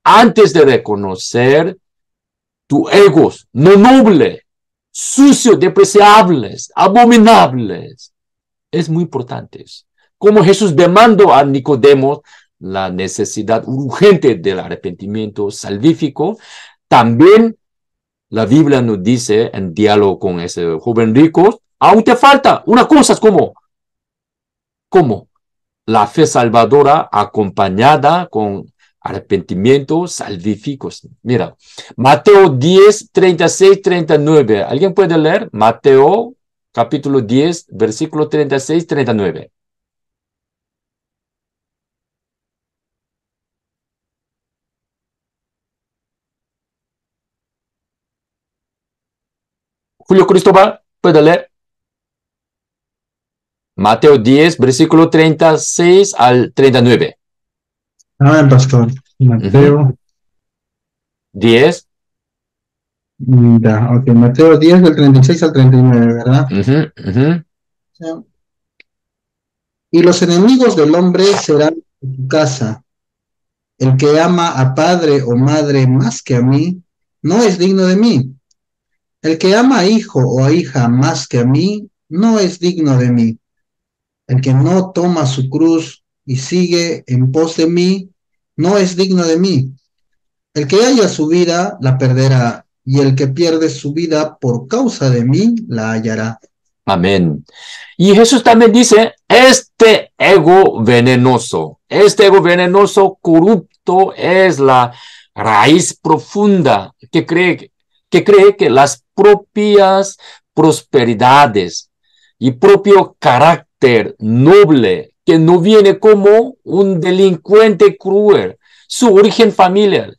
Antes de reconocer tu ego no noble, sucio, despreciables, abominables, es muy importante. Como Jesús demandó a Nicodemo la necesidad urgente del arrepentimiento salvífico, también la Biblia nos dice en diálogo con ese joven rico, aún te falta una cosa como la fe salvadora acompañada con arrepentimiento salvíficos. Mira, Mateo 10, 36, 39. ¿Alguien puede leer? Mateo capítulo 10, versículo 36, 39. Julio Cristóbal, ¿puede leer? Mateo 10, versículo 36 al 39. Amén, pastor. Mateo 10. Ya, ok, Mateo 10 del 36 al 39, ¿verdad? Sí. Y los enemigos del hombre serán en tu casa. El que ama a padre o madre más que a mí, no es digno de mí. El que ama a hijo o a hija más que a mí, no es digno de mí. El que no toma su cruz y sigue en pos de mí, no es digno de mí. El que haya su vida, la perderá, y el que pierde su vida por causa de mí, la hallará. Amén. Y Jesús también dice, este ego venenoso, corrupto es la raíz profunda que cree que las propias prosperidades y propio carácter noble, que no viene como un delincuente cruel, su origen familiar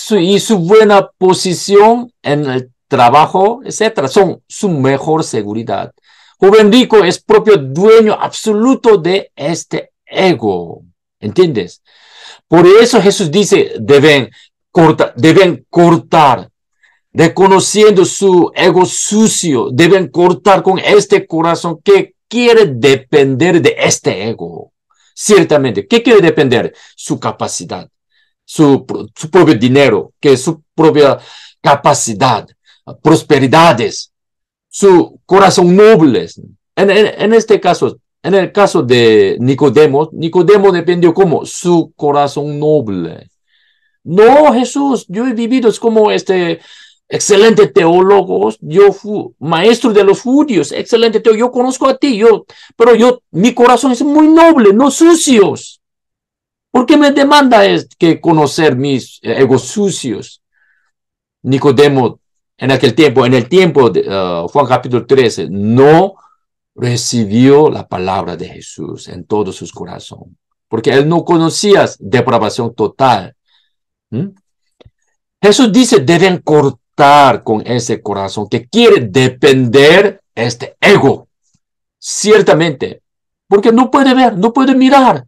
y su buena posición en el trabajo, etcétera, son su mejor seguridad. Joven rico es propio dueño absoluto de este ego. ¿Entiendes? Por eso Jesús dice, deben cortar, reconociendo su ego sucio, deben cortar con este corazón que quiere depender de este ego. Ciertamente, ¿qué quiere depender? Su capacidad, su propio dinero, que es su propia capacidad, prosperidades, su corazón noble. En este caso, en el caso de Nicodemo dependió como su corazón noble. No, Jesús, yo he vivido como excelente teólogo, yo fui maestro de los judíos, excelente teólogo, yo conozco a ti, pero mi corazón es muy noble, no sucios. ¿Por qué me demanda que conocer mis egos sucios? Nicodemo, en el tiempo de Juan capítulo 13, no recibió la palabra de Jesús en todo su corazón, porque él no conocía depravación total. ¿Mm? Jesús dice, deben cortar con ese corazón que quiere depender este ego, ciertamente, porque no puede ver, no puede mirar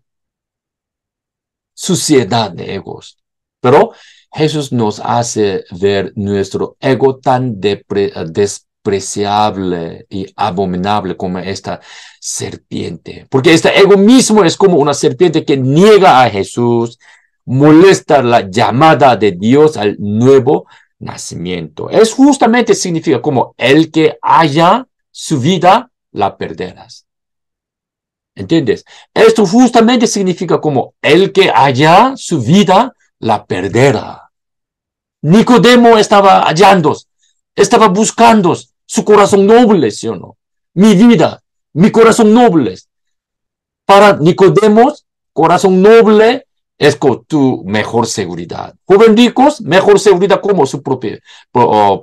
suciedad de egos. Pero Jesús nos hace ver nuestro ego tan despreciable y abominable como esta serpiente. Porque este ego mismo es como una serpiente que niega a Jesús, molesta la llamada de Dios al nuevo nacimiento. Es justamente significa como el que haya su vida, la perderás. ¿Entiendes? Esto justamente significa como el que haya su vida, la perderá. Nicodemo estaba hallando, estaba buscando su corazón noble, ¿sí o no? Mi vida, mi corazón noble. Para Nicodemo, corazón noble es con tu mejor seguridad. Joven ricos, mejor seguridad como su propia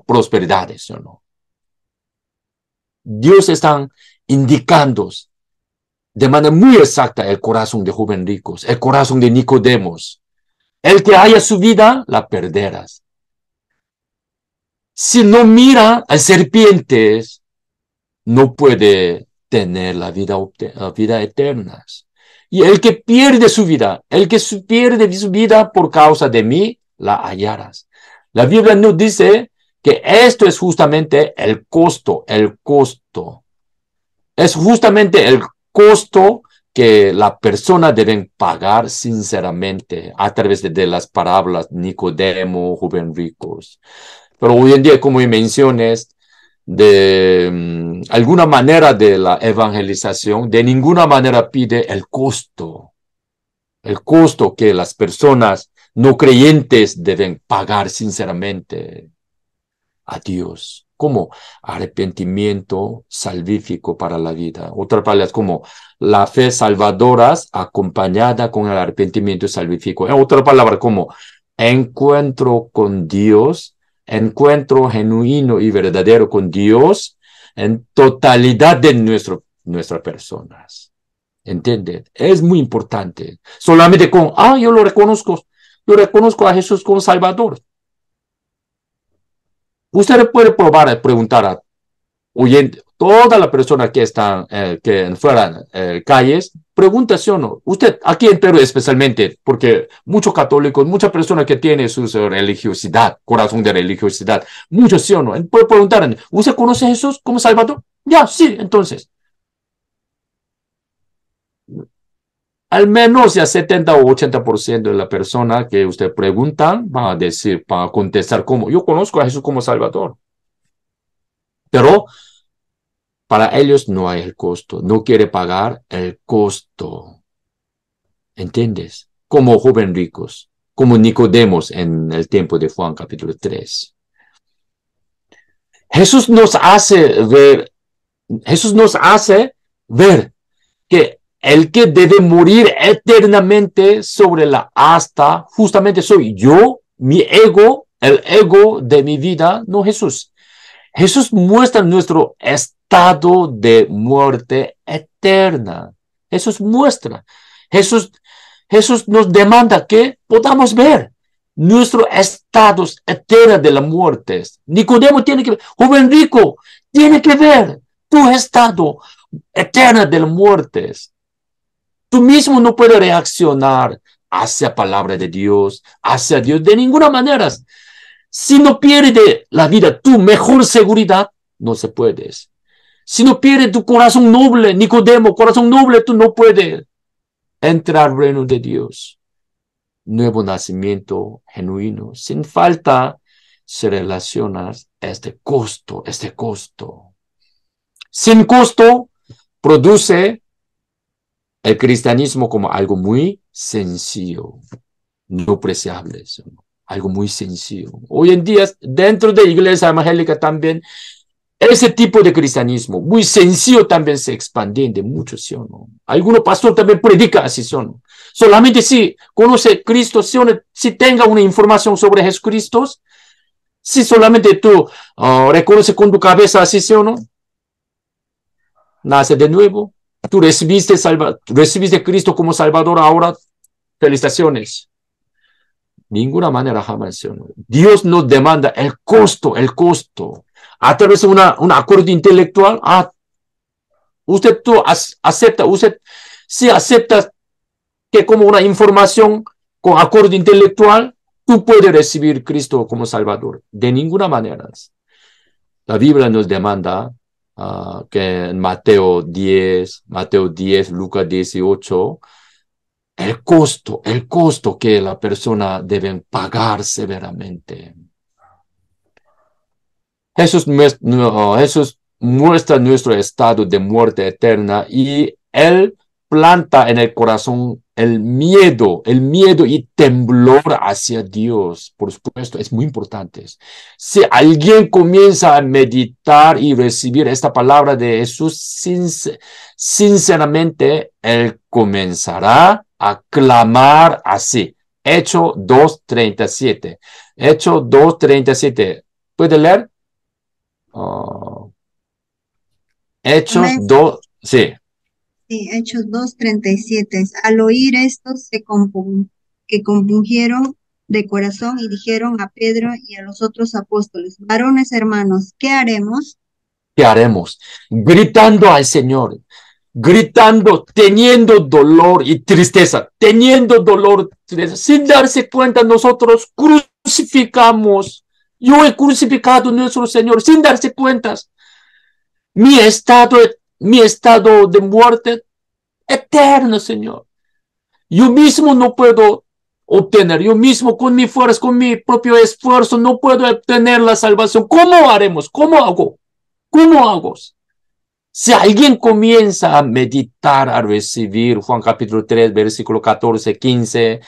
prosperidad, ¿sí o no? Dios está indicando de manera muy exacta el corazón de joven ricos, el corazón de Nicodemos. El que haya su vida, la perderás. Si no mira a serpientes, no puede tener la vida eterna. Y el que pierde su vida, por causa de mí, la hallarás. La Biblia nos dice que esto es justamente el costo. Es justamente el costo que la persona debe pagar sinceramente a través de las parábolas Nicodemo, joven ricos. Pero hoy en día, como mencionas, de alguna manera de la evangelización, de ninguna manera pide el costo que las personas no creyentes deben pagar sinceramente a Dios, como arrepentimiento salvífico para la vida. Otra palabra es como la fe salvadora acompañada con el arrepentimiento salvífico. Otra palabra como encuentro con Dios, encuentro genuino y verdadero con Dios en totalidad de nuestras personas. ¿Entienden? Es muy importante. Solamente yo lo reconozco a Jesús como Salvador. Usted puede preguntar a toda la persona que están que fuera calles, pregunta sí o no. Usted, aquí en Perú especialmente, porque muchos católicos, muchas personas que tienen su religiosidad, corazón de religiosidad, muchos sí o no. Puede preguntar, ¿usted conoce a Jesús como Salvador? Ya, sí, entonces. al menos ya 70 o 80% de la persona que usted pregunta va a decir, va a contestar como, yo conozco a Jesús como Salvador. Pero para ellos no hay el costo, no quiere pagar el costo. ¿Entiendes? Como joven ricos, como Nicodemos en el tiempo de Juan capítulo 3. Jesús nos hace ver que el que debe morir eternamente sobre la asta, justamente soy yo, mi ego, el ego de mi vida, no Jesús. Jesús muestra nuestro estado de muerte eterna. Jesús muestra. Jesús nos demanda que podamos ver nuestro estado eterno de la muerte. Nicodemo tiene que ver, joven rico, tiene que ver tu estado eterno de la muerte. Tú mismo no puedes reaccionar hacia la palabra de Dios, hacia Dios, de ninguna manera. Si no pierdes la vida, tu mejor seguridad, no se puede. Si no pierdes tu corazón noble, Nicodemo, corazón noble, tú no puedes entrar al reino de Dios. Nuevo nacimiento genuino. Sin falta se relaciona este costo. Sin costo produce el cristianismo como algo muy sencillo, no preciable, algo muy sencillo. Hoy en día, dentro de la iglesia evangélica también, ese tipo de cristianismo muy sencillo también se expande mucho, ¿sí o no? Algunos pastores también predican así, ¿sí o no? Solamente si conoce Cristo, ¿sí o no? Si tenga una información sobre Jesucristo, si solamente tú reconoces con tu cabeza así, ¿sí o no? Nace de nuevo, tú recibiste Cristo como Salvador ahora, felicitaciones. Ninguna manera jamás, ¿sí o no? Dios nos demanda el costo. A través de un acuerdo intelectual, usted si aceptas que como una información con acuerdo intelectual, tú puedes recibir Cristo como Salvador. De ninguna manera. La Biblia nos demanda que en Mateo 10, Lucas 18, el costo que la persona debe pagar severamente. Jesús muestra nuestro estado de muerte eterna y Él planta en el corazón el miedo y temblor hacia Dios. Por supuesto, es muy importante. Si alguien comienza a meditar y recibir esta palabra de Jesús, sinceramente, Él comenzará a clamar así. Hechos 2:37. Hechos 2:37. ¿Puede leer? Hechos Amén. 2, sí. Sí, Hechos 2:37. Al oír esto, que compungieron de corazón y dijeron a Pedro y a los otros apóstoles: varones hermanos, ¿qué haremos? ¿Qué haremos? Gritando al Señor, gritando, teniendo dolor y tristeza, sin darse cuenta nosotros crucificamos. Yo he crucificado a nuestro Señor sin darse cuenta. Mi estado de muerte eterno, Señor. Yo mismo no puedo obtener, yo mismo con mi fuerza, con mi propio esfuerzo, no puedo obtener la salvación. ¿Cómo haremos? ¿Cómo hago? Si alguien comienza a meditar, a recibir Juan capítulo 3, versículo 14, 15,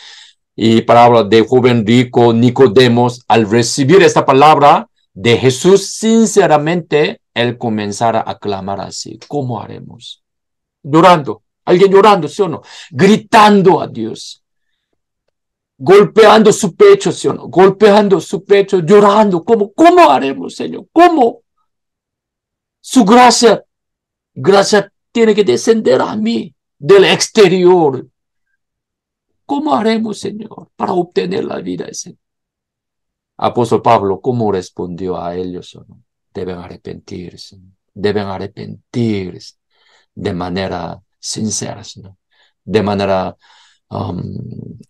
y palabra de joven rico, Nicodemos, al recibir esta palabra de Jesús, sinceramente, él comenzará a clamar así. ¿Cómo haremos? Llorando. Alguien llorando, ¿sí o no? Gritando a Dios. Golpeando su pecho, ¿sí o no? Golpeando su pecho, llorando. ¿Cómo haremos, Señor? ¿Cómo? Su gracia tiene que descender a mí del exterior. ¿Cómo haremos, Señor, para obtener la vida, Señor? Apóstol Pablo, ¿cómo respondió a ellos, ¿o no? Deben arrepentirse de manera sincera, ¿no? De manera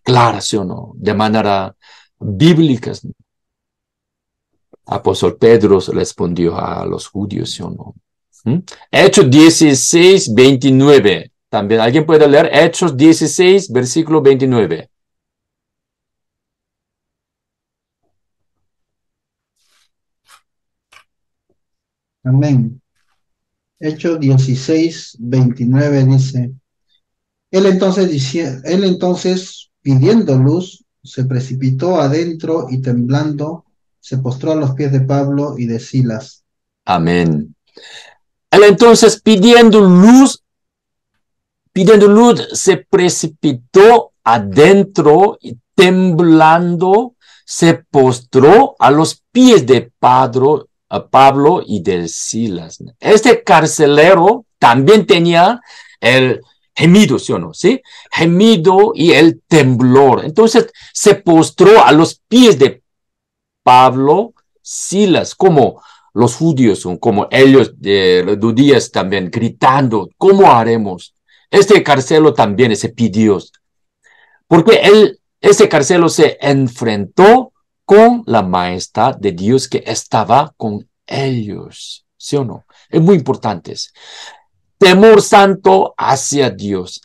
clara, ¿sí o no? De manera bíblica, ¿no? Apóstol Pedro respondió a los judíos, ¿sí o no? Hechos 16:29. también. ¿Alguien puede leer Hechos 16, versículo 29? Amén. Hechos 16, 29 dice, él entonces, pidiendo luz, se precipitó adentro y temblando, se postró a los pies de Pablo y de Silas. Amén. Él entonces pidiendo luz, se precipitó adentro y temblando, se postró a los pies de Pablo y de Silas. Este carcelero también tenía el gemido, ¿sí o no? ¿Sí? Gemido y el temblor. Entonces se postró a los pies de Pablo, Silas, como los judíos son, como ellos, los judíos también, gritando, ¿cómo haremos? Este carcelero también se pidió, porque este carcelero se enfrentó con la majestad de Dios que estaba con ellos, ¿sí o no? Es muy importante. Temor santo hacia Dios.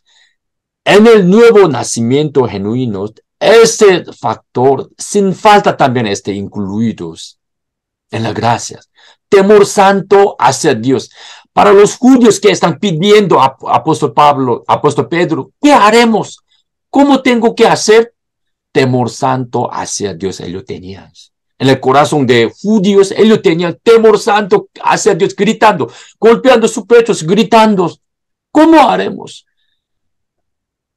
En el nuevo nacimiento genuino, ese factor, sin falta también incluidos en la gracia. Temor santo hacia Dios. Para los judíos que están pidiendo a apóstol Pedro, ¿qué haremos? ¿Cómo tengo que hacer? Temor santo hacia Dios, ellos tenían. En el corazón de judíos, ellos tenían temor santo hacia Dios, gritando, golpeando sus pechos, gritando, ¿cómo haremos?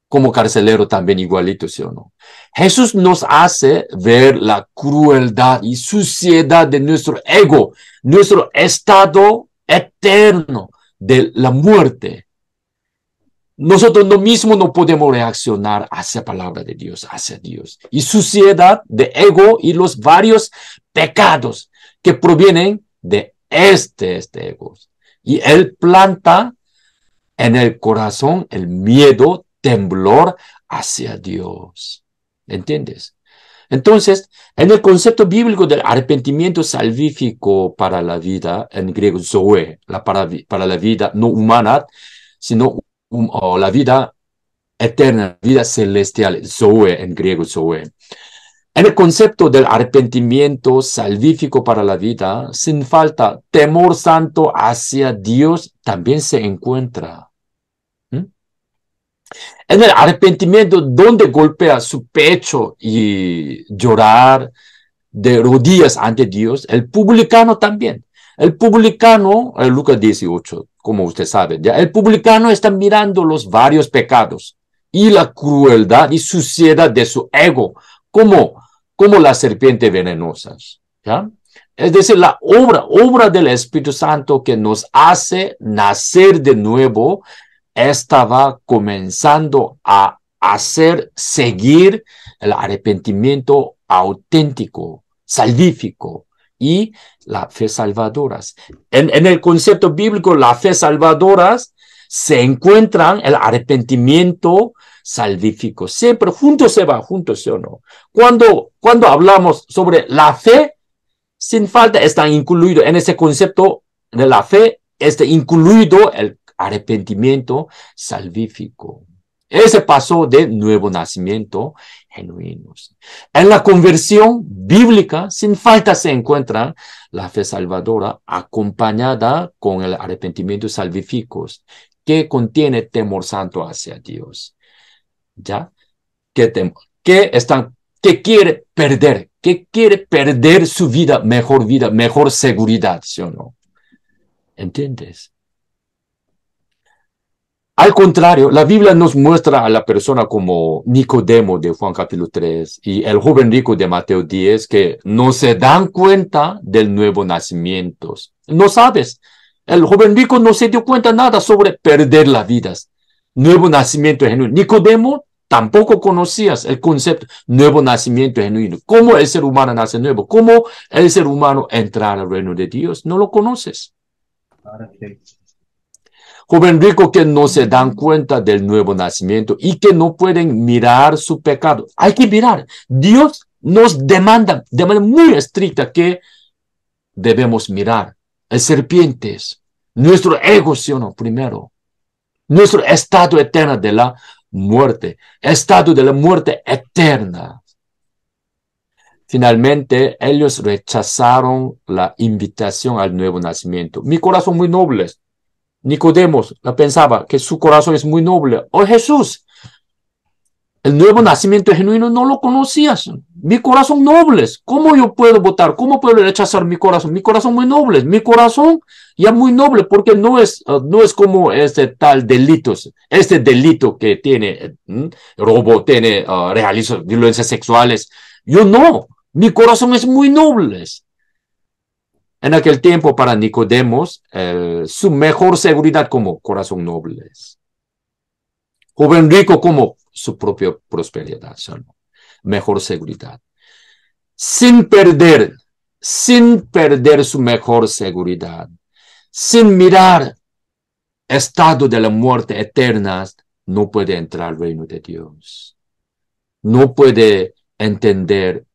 Como carcelero también igualito, ¿sí o no? Jesús nos hace ver la crueldad y suciedad de nuestro ego, nuestro estado eterno de la muerte. Nosotros mismos no podemos reaccionar hacia la palabra de Dios, hacia Dios. Y suciedad de ego y los varios pecados que provienen de este ego. Y Él planta en el corazón el miedo, temblor hacia Dios. ¿Entiendes? Entonces, en el concepto bíblico del arrepentimiento salvífico para la vida, en griego zoe, para la vida no humana, sino la vida eterna, vida celestial, zoe, en griego zoe. En el concepto del arrepentimiento salvífico para la vida, sin falta, temor santo hacia Dios también se encuentra. En el arrepentimiento, donde golpea su pecho y llorar de rodillas ante Dios, el publicano también. El publicano, en Lucas 18, como usted sabe, ¿ya? El publicano está mirando los varios pecados y la crueldad y suciedad de su ego, como las serpientes venenosas, ¿ya? Es decir, la obra del Espíritu Santo que nos hace nacer de nuevo, estaba comenzando a seguir el arrepentimiento auténtico, salvífico y la fe salvadora. En el concepto bíblico, la fe salvadora se encuentran el arrepentimiento salvífico. Siempre juntos se va, juntos, ¿sí o no? Cuando hablamos sobre la fe, sin falta está incluido en ese concepto de la fe, está incluido el arrepentimiento salvífico. Ese paso de nuevo nacimiento genuino. En la conversión bíblica, sin falta se encuentra la fe salvadora acompañada con el arrepentimiento salvífico que contiene temor santo hacia Dios. ¿Ya? ¿Qué temor? ¿Qué quiere perder? ¿Qué quiere perder su vida, mejor seguridad, ¿sí o no? ¿Entiendes? Al contrario, la Biblia nos muestra a la persona como Nicodemo de Juan capítulo 3 y el joven rico de Mateo 10 que no se dan cuenta del nuevo nacimiento. No sabes, el joven rico no se dio cuenta nada sobre perder las vidas. Nuevo nacimiento genuino. Nicodemo tampoco conocías el concepto nuevo nacimiento genuino. ¿Cómo el ser humano nace nuevo? ¿Cómo el ser humano entra al reino de Dios? No lo conoces. Joven rico que no se dan cuenta del nuevo nacimiento y que no pueden mirar su pecado. Hay que mirar. Dios nos demanda de manera muy estricta que debemos mirar. Las serpientes, nuestro ego, ¿sí o no? Primero. nuestro estado eterno de la muerte, estado de la muerte eterna. Finalmente, ellos rechazaron la invitación al nuevo nacimiento. Mi corazón muy noble. Nicodemos pensaba que su corazón es muy noble. Oh Jesús, el nuevo nacimiento genuino no lo conocías. Mi corazón noble. ¿Cómo yo puedo votar? ¿Cómo puedo rechazar mi corazón? Mi corazón muy noble. Mi corazón ya muy noble porque no es como este tal delitos. Este delito que tiene robo, tiene realiza violencias sexuales. Yo no. Mi corazón es muy noble. En aquel tiempo para Nicodemos, su mejor seguridad como corazón noble. Joven rico como su propia prosperidad, ¿no? Mejor seguridad. Sin perder su mejor seguridad, sin mirar estado de la muerte eterna, no puede entrar al reino de Dios. No puede entender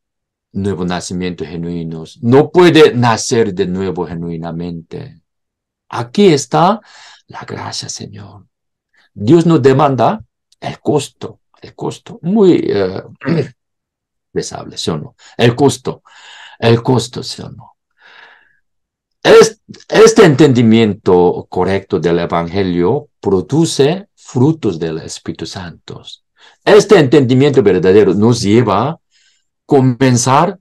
nuevo nacimiento genuinos. No puede nacer de nuevo genuinamente. Aquí está la gracia, Señor. Dios nos demanda el costo, muy pesable, ¿sí o no? El costo, ¿sí o no? Este entendimiento correcto del Evangelio produce frutos del Espíritu Santo. Este entendimiento verdadero nos lleva a comenzar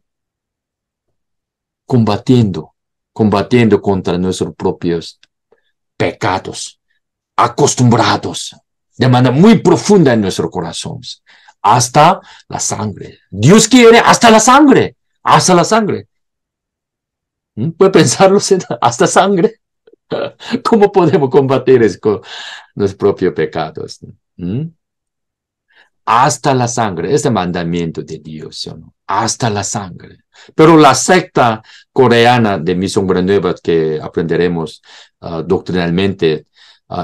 combatiendo contra nuestros propios pecados, acostumbrados de manera muy profunda en nuestros corazones, hasta la sangre. Dios quiere hasta la sangre, ¿Puede pensarlo? Hasta sangre. ¿Cómo podemos combatir eso con los propios pecados? Hasta la sangre, es el mandamiento de Dios, ¿no? Hasta la sangre. Pero la secta coreana de Misión Buena Nueva que aprenderemos doctrinalmente,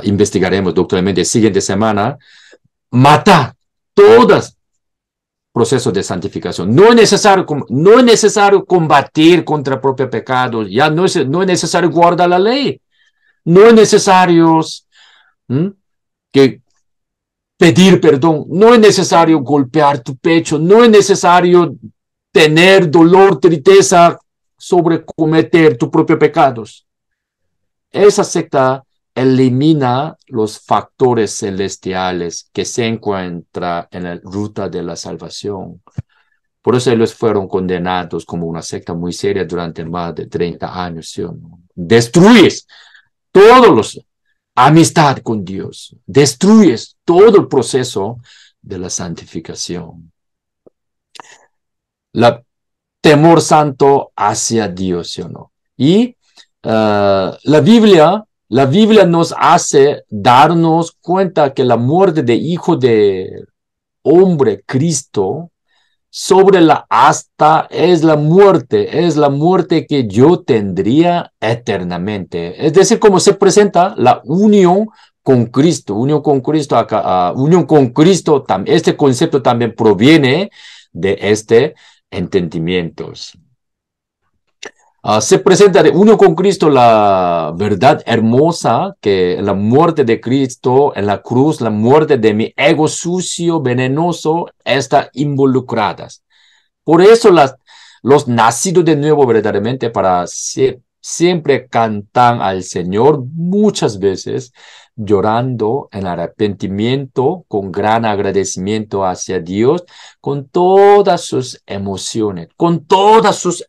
investigaremos doctrinalmente la siguiente semana, mata todos procesos de santificación. No es necesario combatir contra el propio pecado, ya no es necesario guardar la ley, no es necesario que pedir perdón, no es necesario golpear tu pecho, no es necesario tener dolor, tristeza sobre cometer tus propios pecados. Esa secta elimina los factores celestiales que se encuentran en la ruta de la salvación. Por eso ellos fueron condenados como una secta muy seria durante más de 30 años. ¿Sí o no? Destruyes todos los amistad con Dios. Destruyes todo el proceso de la santificación. La temor santo hacia Dios, ¿sí o no? Y la Biblia nos hace darnos cuenta que la muerte de Hijo de Hombre, Cristo, sobre la asta es la muerte que yo tendría eternamente. Es decir, como se presenta la unión con Cristo, unión con Cristo, este concepto también proviene de este entendimiento. Se presenta de unión con Cristo la verdad hermosa que la muerte de Cristo en la cruz, la muerte de mi ego sucio, venenoso, está involucradas. Por eso los nacidos de nuevo verdaderamente para siempre cantan al Señor muchas veces llorando en arrepentimiento, con gran agradecimiento hacia Dios, con todas sus emociones, con todas sus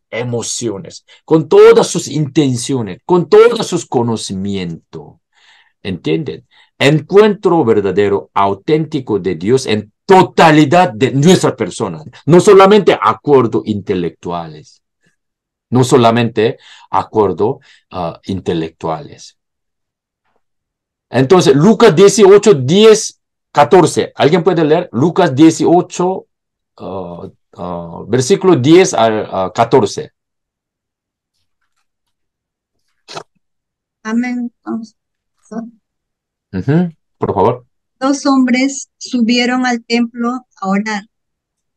intenciones, con todos sus conocimientos. ¿Entienden? Encuentro verdadero, auténtico de Dios en totalidad de nuestra persona, no solamente acuerdos intelectuales, Entonces, Lucas 18, 10, 14. ¿Alguien puede leer? Lucas 18, versículo 10 al 14. Amén. Por favor. Dos hombres subieron al templo a orar.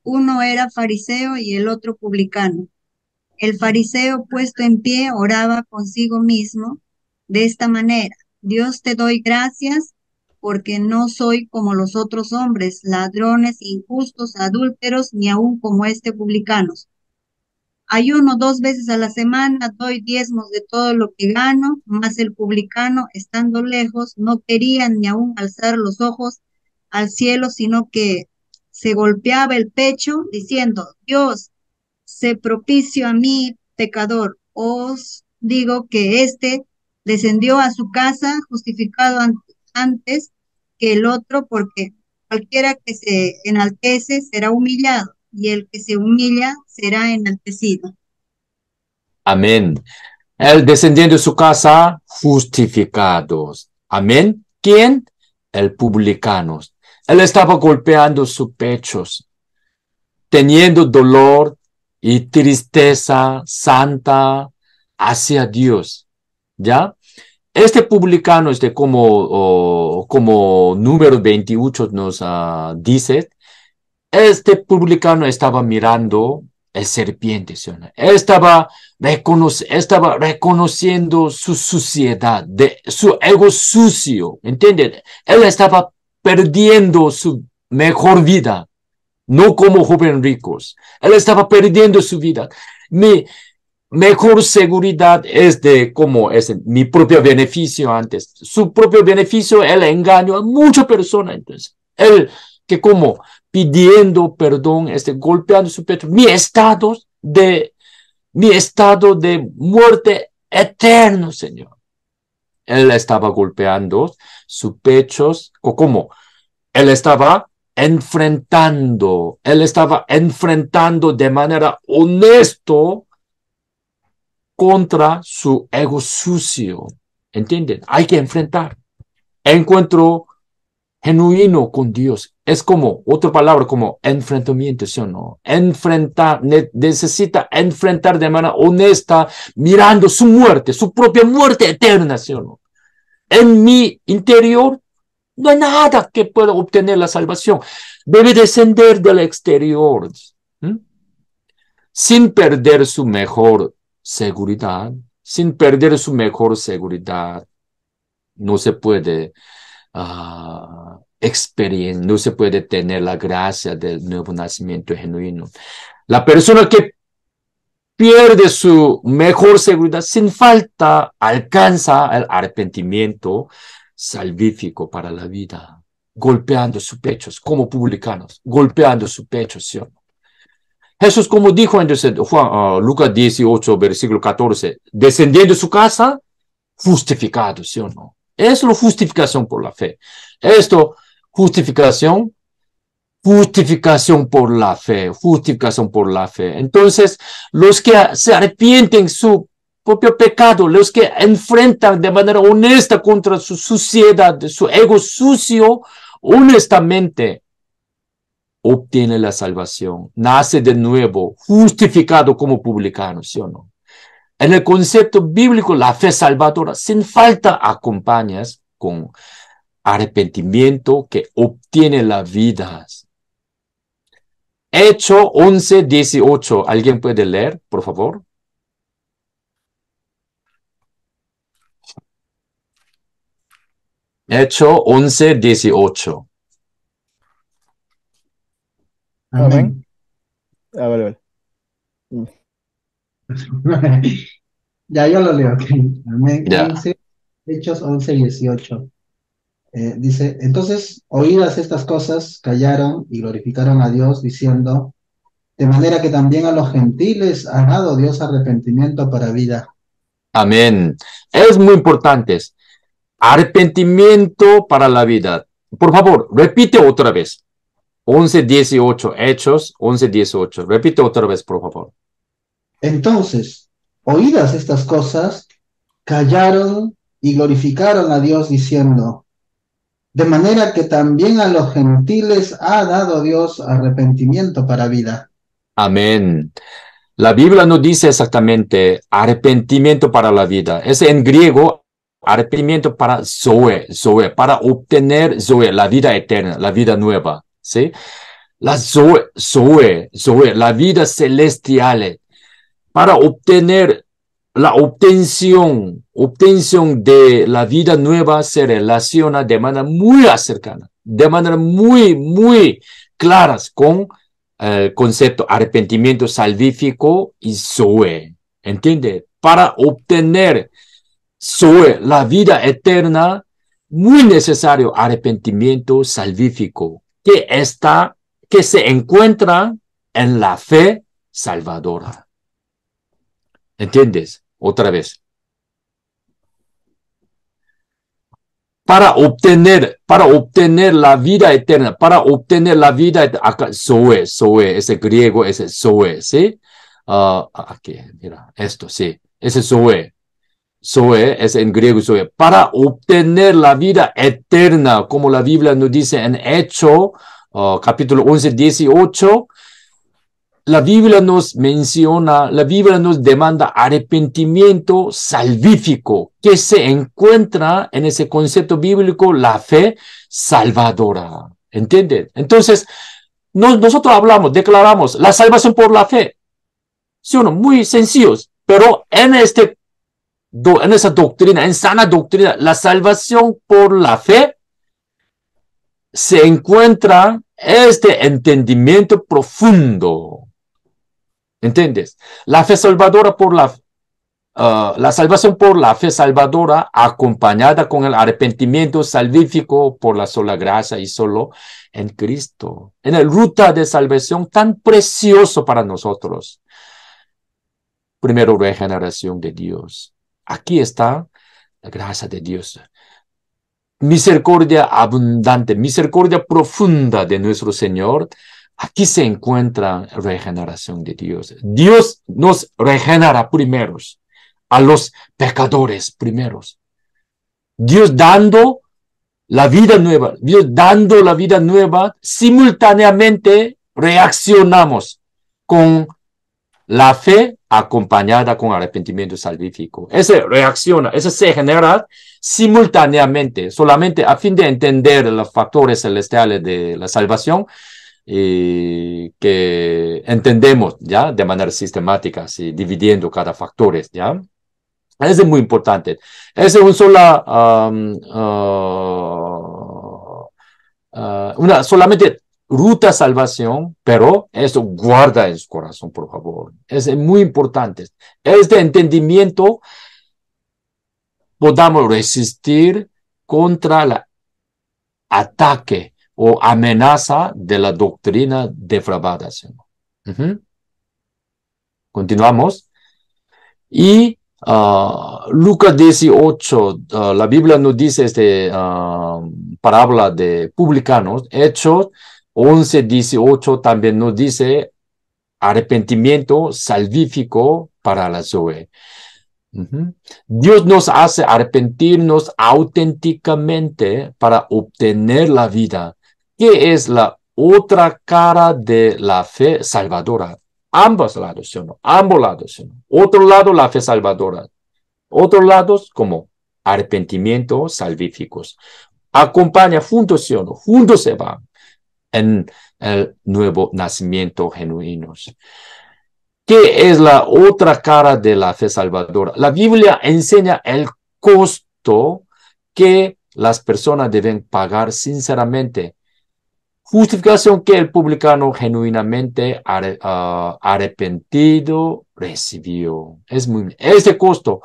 Uno era fariseo y el otro publicano. El fariseo, puesto en pie, oraba consigo mismo de esta manera: Dios, te doy gracias porque no soy como los otros hombres, ladrones, injustos, adúlteros, ni aun como este publicanos. Ayuno 2 veces a la semana, doy diezmos de todo lo que gano, mas el publicano, estando lejos, no quería ni aun alzar los ojos al cielo, sino que se golpeaba el pecho, diciendo, Dios, sé propicio a mí, pecador. Os digo que éste descendió a su casa justificado antes que el otro, porque cualquiera que se enaltece será humillado, y el que se humilla será enaltecido. Amén. Él descendiendo de su casa, justificados. Amén. ¿Quién? El publicano. Él estaba golpeando sus pechos, teniendo dolor y tristeza santa hacia Dios. ¿Ya? Este publicano, como número 28 nos dice, este publicano estaba mirando el serpiente, ¿sí o no? Estaba reconociendo su suciedad, su ego sucio, ¿entienden? Él estaba perdiendo su mejor vida, no como joven ricos. Él estaba perdiendo su vida. Mi mejor seguridad es mi propio beneficio antes. Su propio beneficio, él engañó a muchas personas. Entonces, él que como pidiendo perdón, golpeando su pecho, mi estado de muerte eterno, Señor. Él estaba golpeando sus pechos, como él estaba enfrentando de manera honesto contra su ego sucio. ¿Entienden? Hay que enfrentar. Encuentro genuino con Dios. Es como, otra palabra, como enfrentamiento, ¿sí o no? Necesita enfrentar de manera honesta, mirando su muerte, su propia muerte eterna, ¿sí o no? En mi interior no hay nada que pueda obtener la salvación. Debe descender del exterior, sin perder su mejor seguridad. Sin perder su mejor seguridad, no se puede no se puede tener la gracia del nuevo nacimiento genuino. La persona que pierde su mejor seguridad sin falta alcanza el arrepentimiento salvífico para la vida, golpeando sus pechos como publicanos, golpeando sus pechos, ¿sí? Jesús, como dijo en Lucas 18, versículo 14, descendiendo de su casa, justificado, ¿sí o no? Es la justificación por la fe. Esto, justificación por la fe, justificación por la fe. Entonces, los que se arrepienten su propio pecado, los que enfrentan de manera honesta contra su suciedad, su ego sucio, honestamente, obtiene la salvación, nace de nuevo, justificado como publicano, ¿sí o no? En el concepto bíblico, la fe salvadora sin falta acompañas con arrepentimiento que obtiene la vida. Hecho 11, 18. ¿Alguien puede leer, por favor? Hecho 11, 18. Amén. Vale. Ya, yo lo leo. Okay. Amén. Ya. 11, Hechos 11, 18. Dice, entonces, oídas estas cosas, callaron y glorificaron a Dios, diciendo, de manera que también a los gentiles ha dado Dios arrepentimiento para vida. Amén. Es muy importante. Arrepentimiento para la vida. Por favor, repite otra vez. 11, 18. Hechos 11, 18. Repite otra vez, por favor. Entonces, oídas estas cosas, callaron y glorificaron a Dios, diciendo, de manera que también a los gentiles ha dado Dios arrepentimiento para vida. Amén. La Biblia no dice exactamente arrepentimiento para la vida. Es en griego arrepentimiento para Zoe, para obtener Zoe, la vida eterna, la vida nueva, ¿sí? La Zoe, la vida celestial, para obtener la obtención de la vida nueva se relaciona de manera muy cercana, de manera muy claras con el concepto arrepentimiento salvífico y Zoe. ¿Entiende? Para obtener Zoe, la vida eterna, muy necesario arrepentimiento salvífico, que se encuentra en la fe salvadora. ¿Entiendes? Otra vez. Para obtener la vida eterna, acá, Zoe, ese griego, ese Zoe, ¿sí? Aquí, mira, esto, sí, ese Zoe es en griego Zoe. Para obtener la vida eterna, como la Biblia nos dice en Hechos, capítulo 11, 18, la Biblia nos demanda arrepentimiento salvífico, que se encuentra en ese concepto bíblico, la fe salvadora. ¿Entienden? Entonces, nosotros declaramos la salvación por la fe. ¿Sí o no? Muy sencillos, pero en esa doctrina, en sana doctrina, la salvación por la fe se encuentra este entendimiento profundo. ¿Entiendes? La fe salvadora la salvación por la fe salvadora acompañada con el arrepentimiento salvífico por la sola gracia y solo en Cristo. En la ruta de salvación tan precioso para nosotros. Primero, regeneración de Dios. Aquí está la gracia de Dios. Misericordia abundante, misericordia profunda de nuestro Señor. Aquí se encuentra regeneración de Dios. Dios nos regenera primeros, a los pecadores primeros. Dios dando la vida nueva, simultáneamente reaccionamos con la fe acompañada con arrepentimiento salvífico. Esa se genera simultáneamente, solamente a fin de entender los factores celestiales de la salvación, que entendemos ya de manera sistemática, ¿sí? Dividiendo cada factor, ¿ya? Eso es muy importante. Es una solamente ruta salvación, pero eso guarda en su corazón, por favor. Es muy importante. Este entendimiento podamos resistir contra el ataque o amenaza de la doctrina depravada. Continuamos. Y Lucas 18, la Biblia nos dice parábola de publicanos. Hechos 11, 18 también nos dice arrepentimiento salvífico para la Zoe. Dios nos hace arrepentirnos auténticamente para obtener la vida, que es la otra cara de la fe salvadora. Ambos lados, ¿sí o no? Ambos lados, ¿sí o no? Otro lado, la fe salvadora. Otros lados, como arrepentimiento salvíficos. Acompaña juntos, ¿sí o no? Juntos se van en el nuevo nacimiento genuino. ¿Qué es la otra cara de la fe salvadora? La Biblia enseña el costo que las personas deben pagar sinceramente. Justificación que el publicano genuinamente arrepentido recibió. Este costo,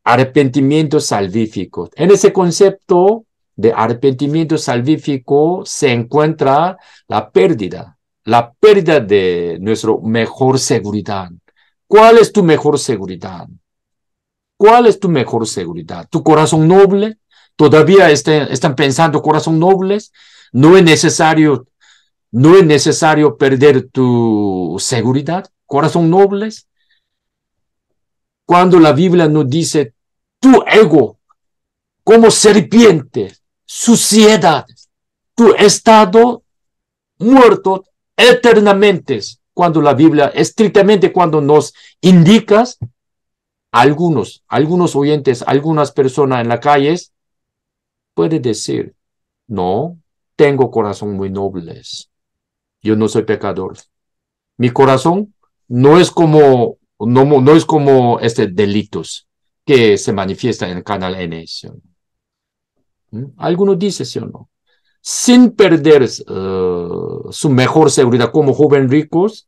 arrepentimiento salvífico. En ese concepto de arrepentimiento salvífico se encuentra la pérdida de nuestra mejor seguridad. ¿Cuál es tu mejor seguridad? ¿Cuál es tu mejor seguridad? ¿Tu corazón noble? ¿Todavía están pensando corazón nobles? No es necesario perder tu seguridad. Corazón nobles. Cuando la Biblia nos dice, tu ego, como serpiente, suciedad, tu estado muerto eternamente. Cuando la Biblia, estrictamente cuando nos indicas, algunos oyentes, algunas personas en la calle, puede decir, no, tengo corazón muy nobles. Yo no soy pecador. Mi corazón no es como No es como delitos que se manifiestan en el canal N, ¿sí o no? Algunos dicen, ¿sí o no? Sin perder su mejor seguridad como joven ricos,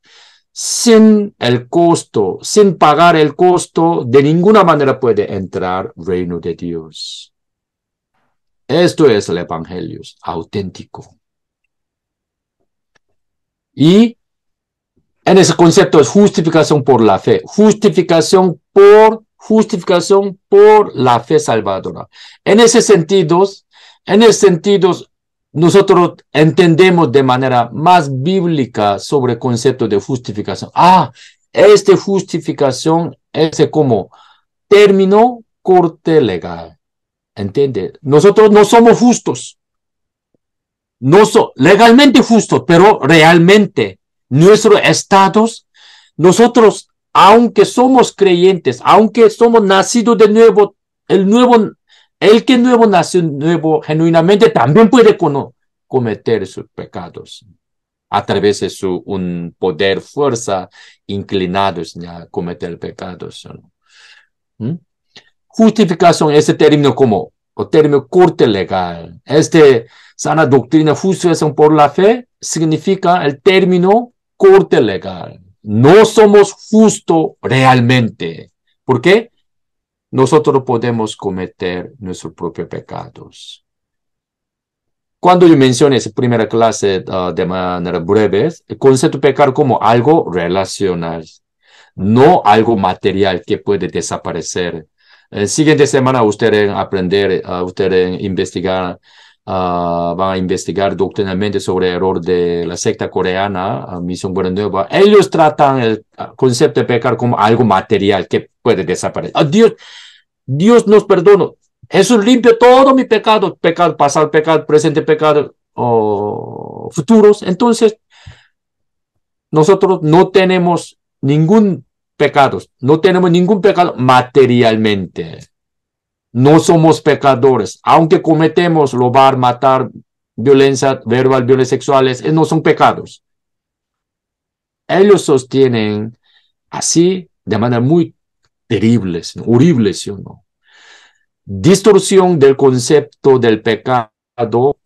sin el costo, sin pagar el costo, de ninguna manera puede entrar reino de Dios. Esto es el evangelio auténtico. Y en ese concepto es justificación por la fe, justificación por la fe salvadora. En ese sentido, nosotros entendemos de manera más bíblica sobre el concepto de justificación. Esta justificación es como término corte legal. ¿Entiende? Nosotros no somos justos. No son legalmente justos, pero realmente nuestros estados, nosotros, aunque somos creyentes, aunque somos nacidos de nuevo, el que nuevo nació nuevo genuinamente también puede cometer sus pecados a través de un poder, fuerza inclinados a cometer pecados. ¿Mm? Justificación, ese término o término corte legal. Sana doctrina, justificación por la fe, significa el término corte legal. No somos justos realmente. ¿Por qué? Nosotros podemos cometer nuestros propios pecados. Cuando yo mencioné esa primera clase de manera breve, el concepto de pecar como algo relacional, no algo material que puede desaparecer. Siguiente semana ustedes ustedes van a investigar doctrinalmente sobre el error de la secta coreana, Misión Buena Nueva. Ellos tratan el concepto de pecar como algo material que puede desaparecer. Dios nos perdona. Jesús limpia todo mi pecado pasado, pecado presente, pecado futuros. Entonces, nosotros no tenemos ningún pecado materialmente. No somos pecadores. Aunque cometemos robar, matar, violencia verbal, violencia sexuales, no son pecados. Ellos sostienen así de manera muy terrible, horrible, ¿sí o no? Distorsión del concepto del pecado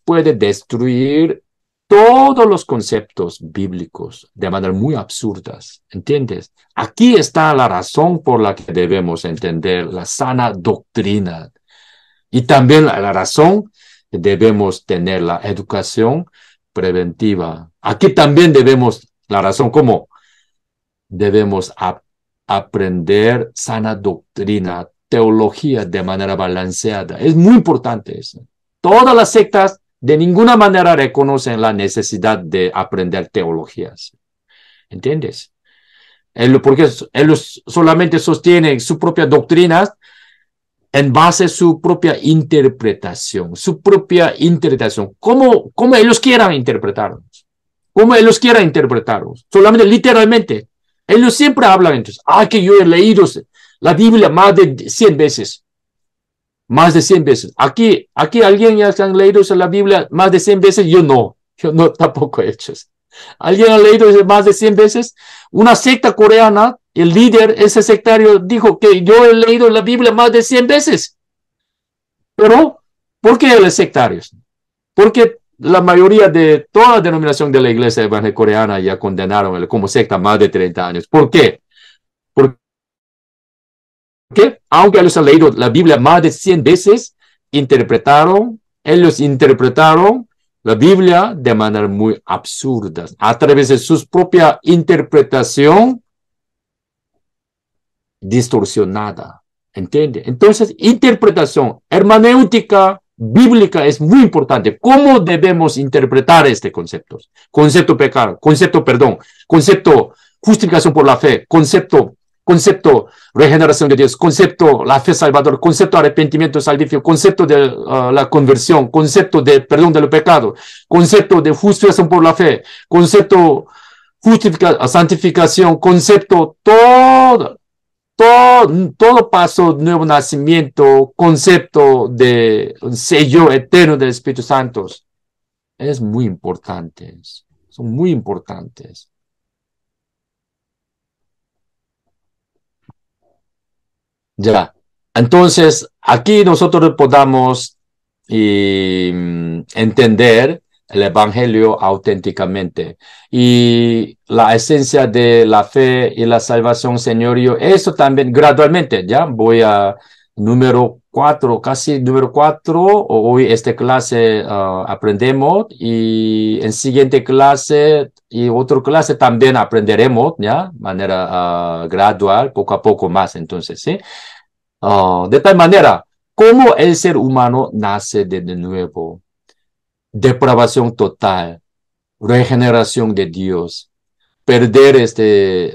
puede destruir todos los conceptos bíblicos de manera muy absurdas, ¿entiendes? Aquí está la razón por la que debemos entender la sana doctrina y también la razón que debemos tener la educación preventiva. Aquí también la razón como debemos aprender sana doctrina, teología de manera balanceada. Es muy importante eso. Todas las sectas de ninguna manera reconocen la necesidad de aprender teologías. ¿Entiendes? Porque ellos solamente sostienen su propia doctrina en base a su propia interpretación. Como ellos quieran interpretarnos. Como ellos quieran interpretarnos. Solamente literalmente. Ellos siempre hablan entonces, que yo he leído la Biblia más de 100 veces. Más de 100 veces. Aquí alguien ya han leído la Biblia más de 100 veces. Yo no tampoco he hecho eso. ¿Alguien ha leído más de 100 veces? Una secta coreana, el líder, ese sectario, dijo que yo he leído la Biblia más de 100 veces. Pero, ¿por qué los sectarios? Porque la mayoría de toda la denominación de la iglesia evangélica coreana ya condenaron como secta más de 30 años. ¿Por qué? Porque, aunque ellos han leído la Biblia más de 100 veces, ellos interpretaron la Biblia de manera muy absurda, a través de su propia interpretación distorsionada. ¿Entiende? Entonces, interpretación hermenéutica bíblica es muy importante. ¿Cómo debemos interpretar este concepto? Concepto pecado, concepto perdón, concepto justificación por la fe, concepto regeneración de Dios, concepto la fe salvadora, concepto arrepentimiento salvífico, concepto de la conversión, concepto de perdón de los pecados, concepto de justificación por la fe, concepto santificación, concepto todo paso, nuevo nacimiento, concepto de sello eterno del Espíritu Santo. Es muy importante. Son muy importantes. Ya. Entonces, aquí nosotros podamos entender el Evangelio auténticamente. Y la esencia de la fe y la salvación, señorío, eso también gradualmente, ya voy a número 4, casi número 4. Hoy esta clase aprendemos y en siguiente clase y otra clase también aprenderemos, ya, manera gradual, poco a poco más, entonces, ¿sí? De tal manera, ¿cómo el ser humano nace de nuevo? Depravación total, regeneración de Dios, perder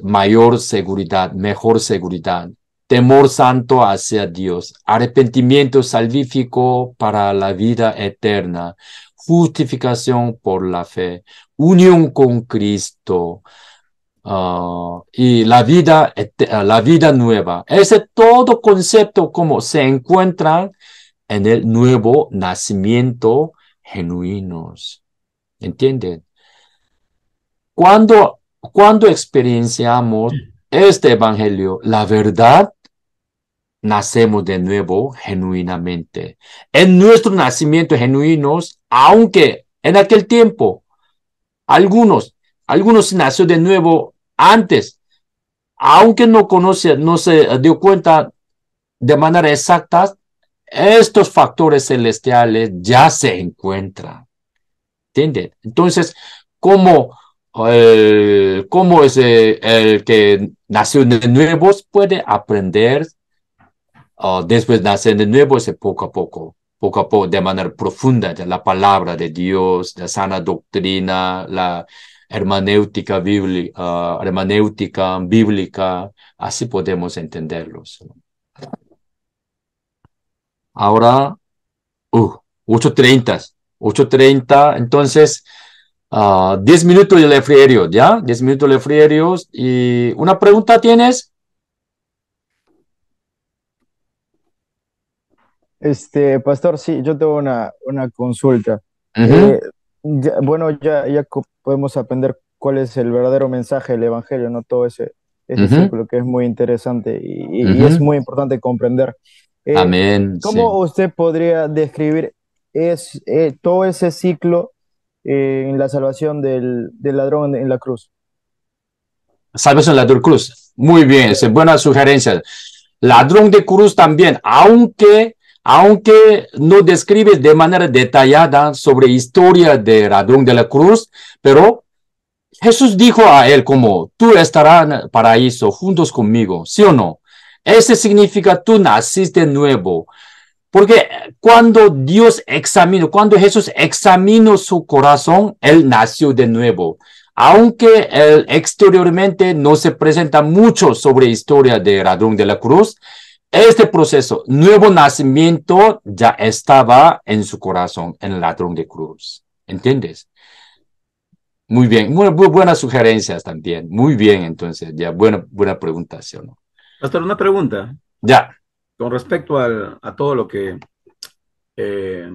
mayor seguridad, mejor seguridad, temor santo hacia Dios, arrepentimiento salvífico para la vida eterna, justificación por la fe, unión con Cristo, y la vida nueva. Ese todo concepto como se encuentran en el nuevo nacimiento genuinos. ¿Entienden? Cuando experienciamos este evangelio, la verdad, nacemos de nuevo genuinamente. En nuestro nacimiento genuinos, aunque en aquel tiempo algunos nació de nuevo antes, aunque no se dio cuenta de manera exacta, estos factores celestiales ya se encuentran. ¿Entienden? Entonces, ¿cómo es el que nació de nuevo puede aprender después de nacer de nuevo poco a poco, de manera profunda, de la palabra de Dios, la sana doctrina, la hermenéutica bíblica, así podemos entenderlos. Ahora, 8:30, entonces, 10 minutos de refrigerio, ¿ya? 10 minutos de refrigerio. ¿Y una pregunta tienes? Pastor, sí, yo tengo una consulta. Ujú, Bueno, ya podemos aprender cuál es el verdadero mensaje del Evangelio, ¿no? Todo ese ujú, círculo que es muy interesante y es ujú. muy importante comprender. Eh, Amén, ¿Cómo sí. usted podría describir todo ese ciclo en la salvación del ladrón en la cruz? Salvación ladrón cruz. Muy bien, es buena sugerencia. Ladrón de cruz también, aunque no describe de manera detallada sobre historia de ladrón de la cruz, pero Jesús dijo a él como, tú estarás en el paraíso juntos conmigo, ¿sí o no? Ese significa tú naciste nuevo. Porque cuando Jesús examinó su corazón, él nació de nuevo. Aunque él exteriormente no se presenta mucho sobre historia de ladrón de la cruz, este proceso, nuevo nacimiento, ya estaba en su corazón, en el ladrón de cruz. ¿Entiendes? Muy bien, muy buenas sugerencias también. Muy bien, entonces, ya, buena pregunta, ¿sí o no? Pastor, una pregunta Ya. con respecto a todo lo que eh,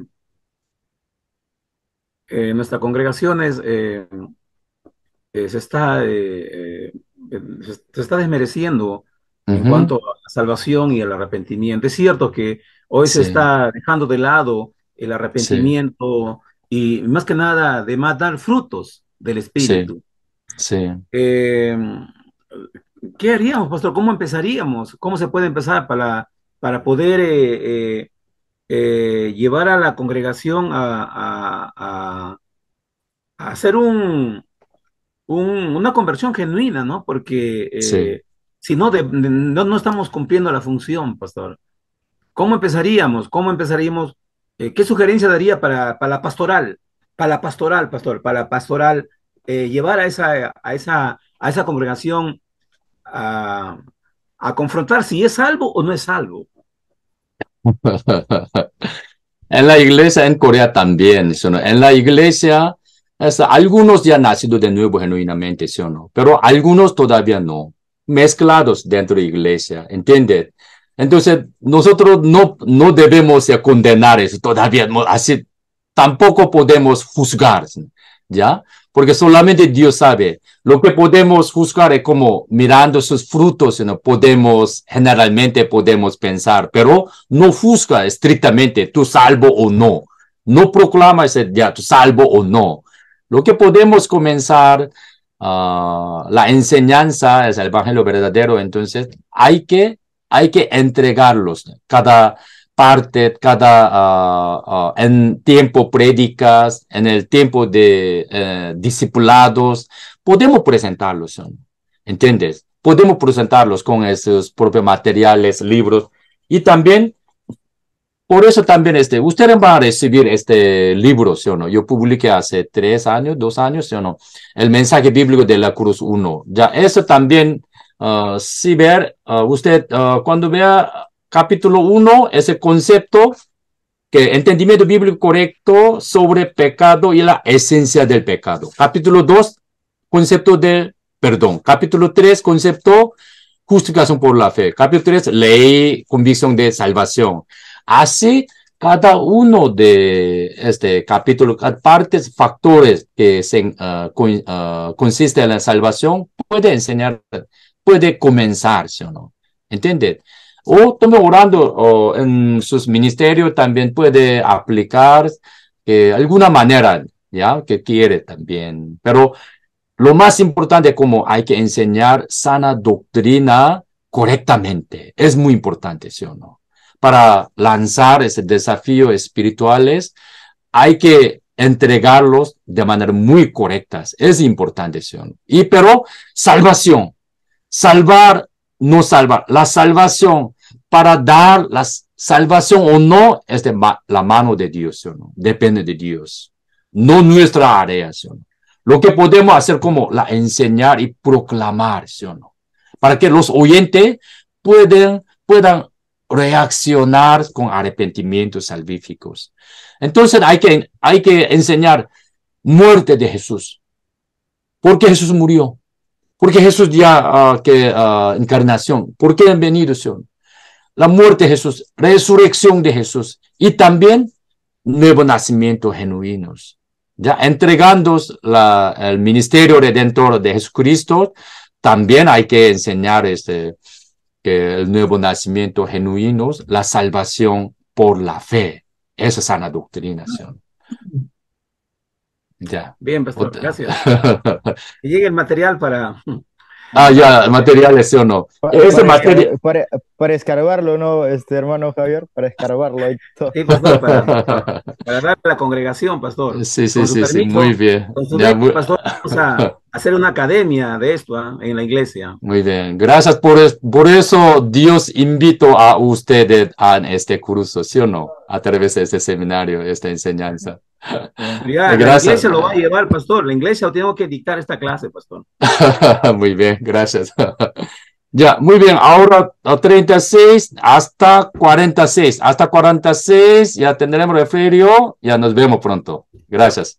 nuestra congregación se está desmereciendo en Ujú. cuanto a la salvación y el arrepentimiento. Es cierto que hoy se Sí, está dejando de lado el sí, arrepentimiento y más que nada de más dar frutos del sí, Espíritu. sí. Eh, ¿Qué haríamos, pastor? ¿Cómo empezaríamos? ¿Cómo se puede empezar para poder llevar a la congregación a hacer una conversión genuina, ¿no? Porque Sí. si no, no estamos cumpliendo la función, pastor. ¿Cómo empezaríamos? ¿Cómo empezaríamos? ¿Qué sugerencia daría para la pastoral? Para la pastoral, pastor, para la pastoral, llevar a esa congregación a, a confrontar si es salvo o no es salvo. En la iglesia en Corea también, ¿sí o no? En la iglesia, algunos ya han nacido de nuevo genuinamente, ¿sí o no? Pero algunos todavía no, mezclados dentro de la iglesia, ¿entiendes? Entonces, nosotros no debemos condenar eso todavía, así tampoco podemos juzgar, ¿ya? porque solamente Dios sabe. Lo que podemos juzgar es como mirando sus frutos, ¿no? Generalmente podemos pensar, pero no juzga estrictamente tú salvo o no. No proclama ese ya tú salvo o no. Lo que podemos comenzar, la enseñanza es el evangelio verdadero, entonces hay que entregarlos, cada parte, en tiempo prédicas, en el tiempo de discipulados, podemos presentarlos, ¿no? ¿Entiendes? Podemos presentarlos con esos propios materiales, libros, y también, por eso también ustedes van a recibir este libro, ¿sí o no? Yo publiqué hace 3 años, 2 años, ¿sí o no? El mensaje bíblico de la cruz 1. Ya, eso también, si ver, usted, cuando vea capítulo 1, ese concepto, que entendimiento bíblico correcto sobre pecado y la esencia del pecado. Capítulo 2, concepto de perdón. Capítulo 3, concepto justificación por la fe. Capítulo 3, ley, convicción de salvación. Así, cada uno de este capítulo, partes, factores que consiste en la salvación, puede enseñar, puede comenzar, ¿sí o no? ¿Entiendes? O también orando en sus ministerios también puede aplicar alguna manera, ¿ya? Que quiere también. Pero lo más importante es como hay que enseñar sana doctrina correctamente. Es muy importante, ¿sí o no? Para lanzar ese desafío espirituales, hay que entregarlos de manera muy correcta. Es importante, ¿sí o no? Pero salvación. Salvar, no salvar. La salvación, para dar la salvación o no, es de la mano de Dios, ¿sí o no? Depende de Dios. No nuestra área, ¿sí o no? Lo que podemos hacer como la enseñar y proclamar, ¿sí o no? Para que los oyentes puedan reaccionar con arrepentimientos salvíficos. Entonces hay que enseñar muerte de Jesús. ¿Por qué Jesús murió? Porque Jesús ya, encarnación. ¿Por qué han venido, Señor? La muerte de Jesús, resurrección de Jesús y también nuevo nacimiento genuinos. Ya entregando el ministerio redentor de Jesucristo, también hay que enseñar que el nuevo nacimiento genuino, la salvación por la fe. Esa es sana doctrina, Señor. Ya. Bien, pastor, gracias. Que llegue el material para... Ya, materiales, ¿sí o no? Para escarbarlo, ¿no, hermano Javier? Para escarbarlo ahí todo. Sí, pastor, para darle a la congregación, pastor. Sí, muy bien. Con su permiso, pastor, vamos a hacer una academia de esto en la iglesia. Muy bien, gracias por eso Dios invitó a ustedes a este curso, ¿sí o no? A través de este seminario, esta enseñanza. Ya, la iglesia lo va a llevar, pastor. La iglesia tengo que dictar esta clase, pastor. Muy bien, gracias. Ya, muy bien. Ahora 36 hasta 46. Hasta 46 ya tendremos referido. Ya nos vemos pronto. Gracias.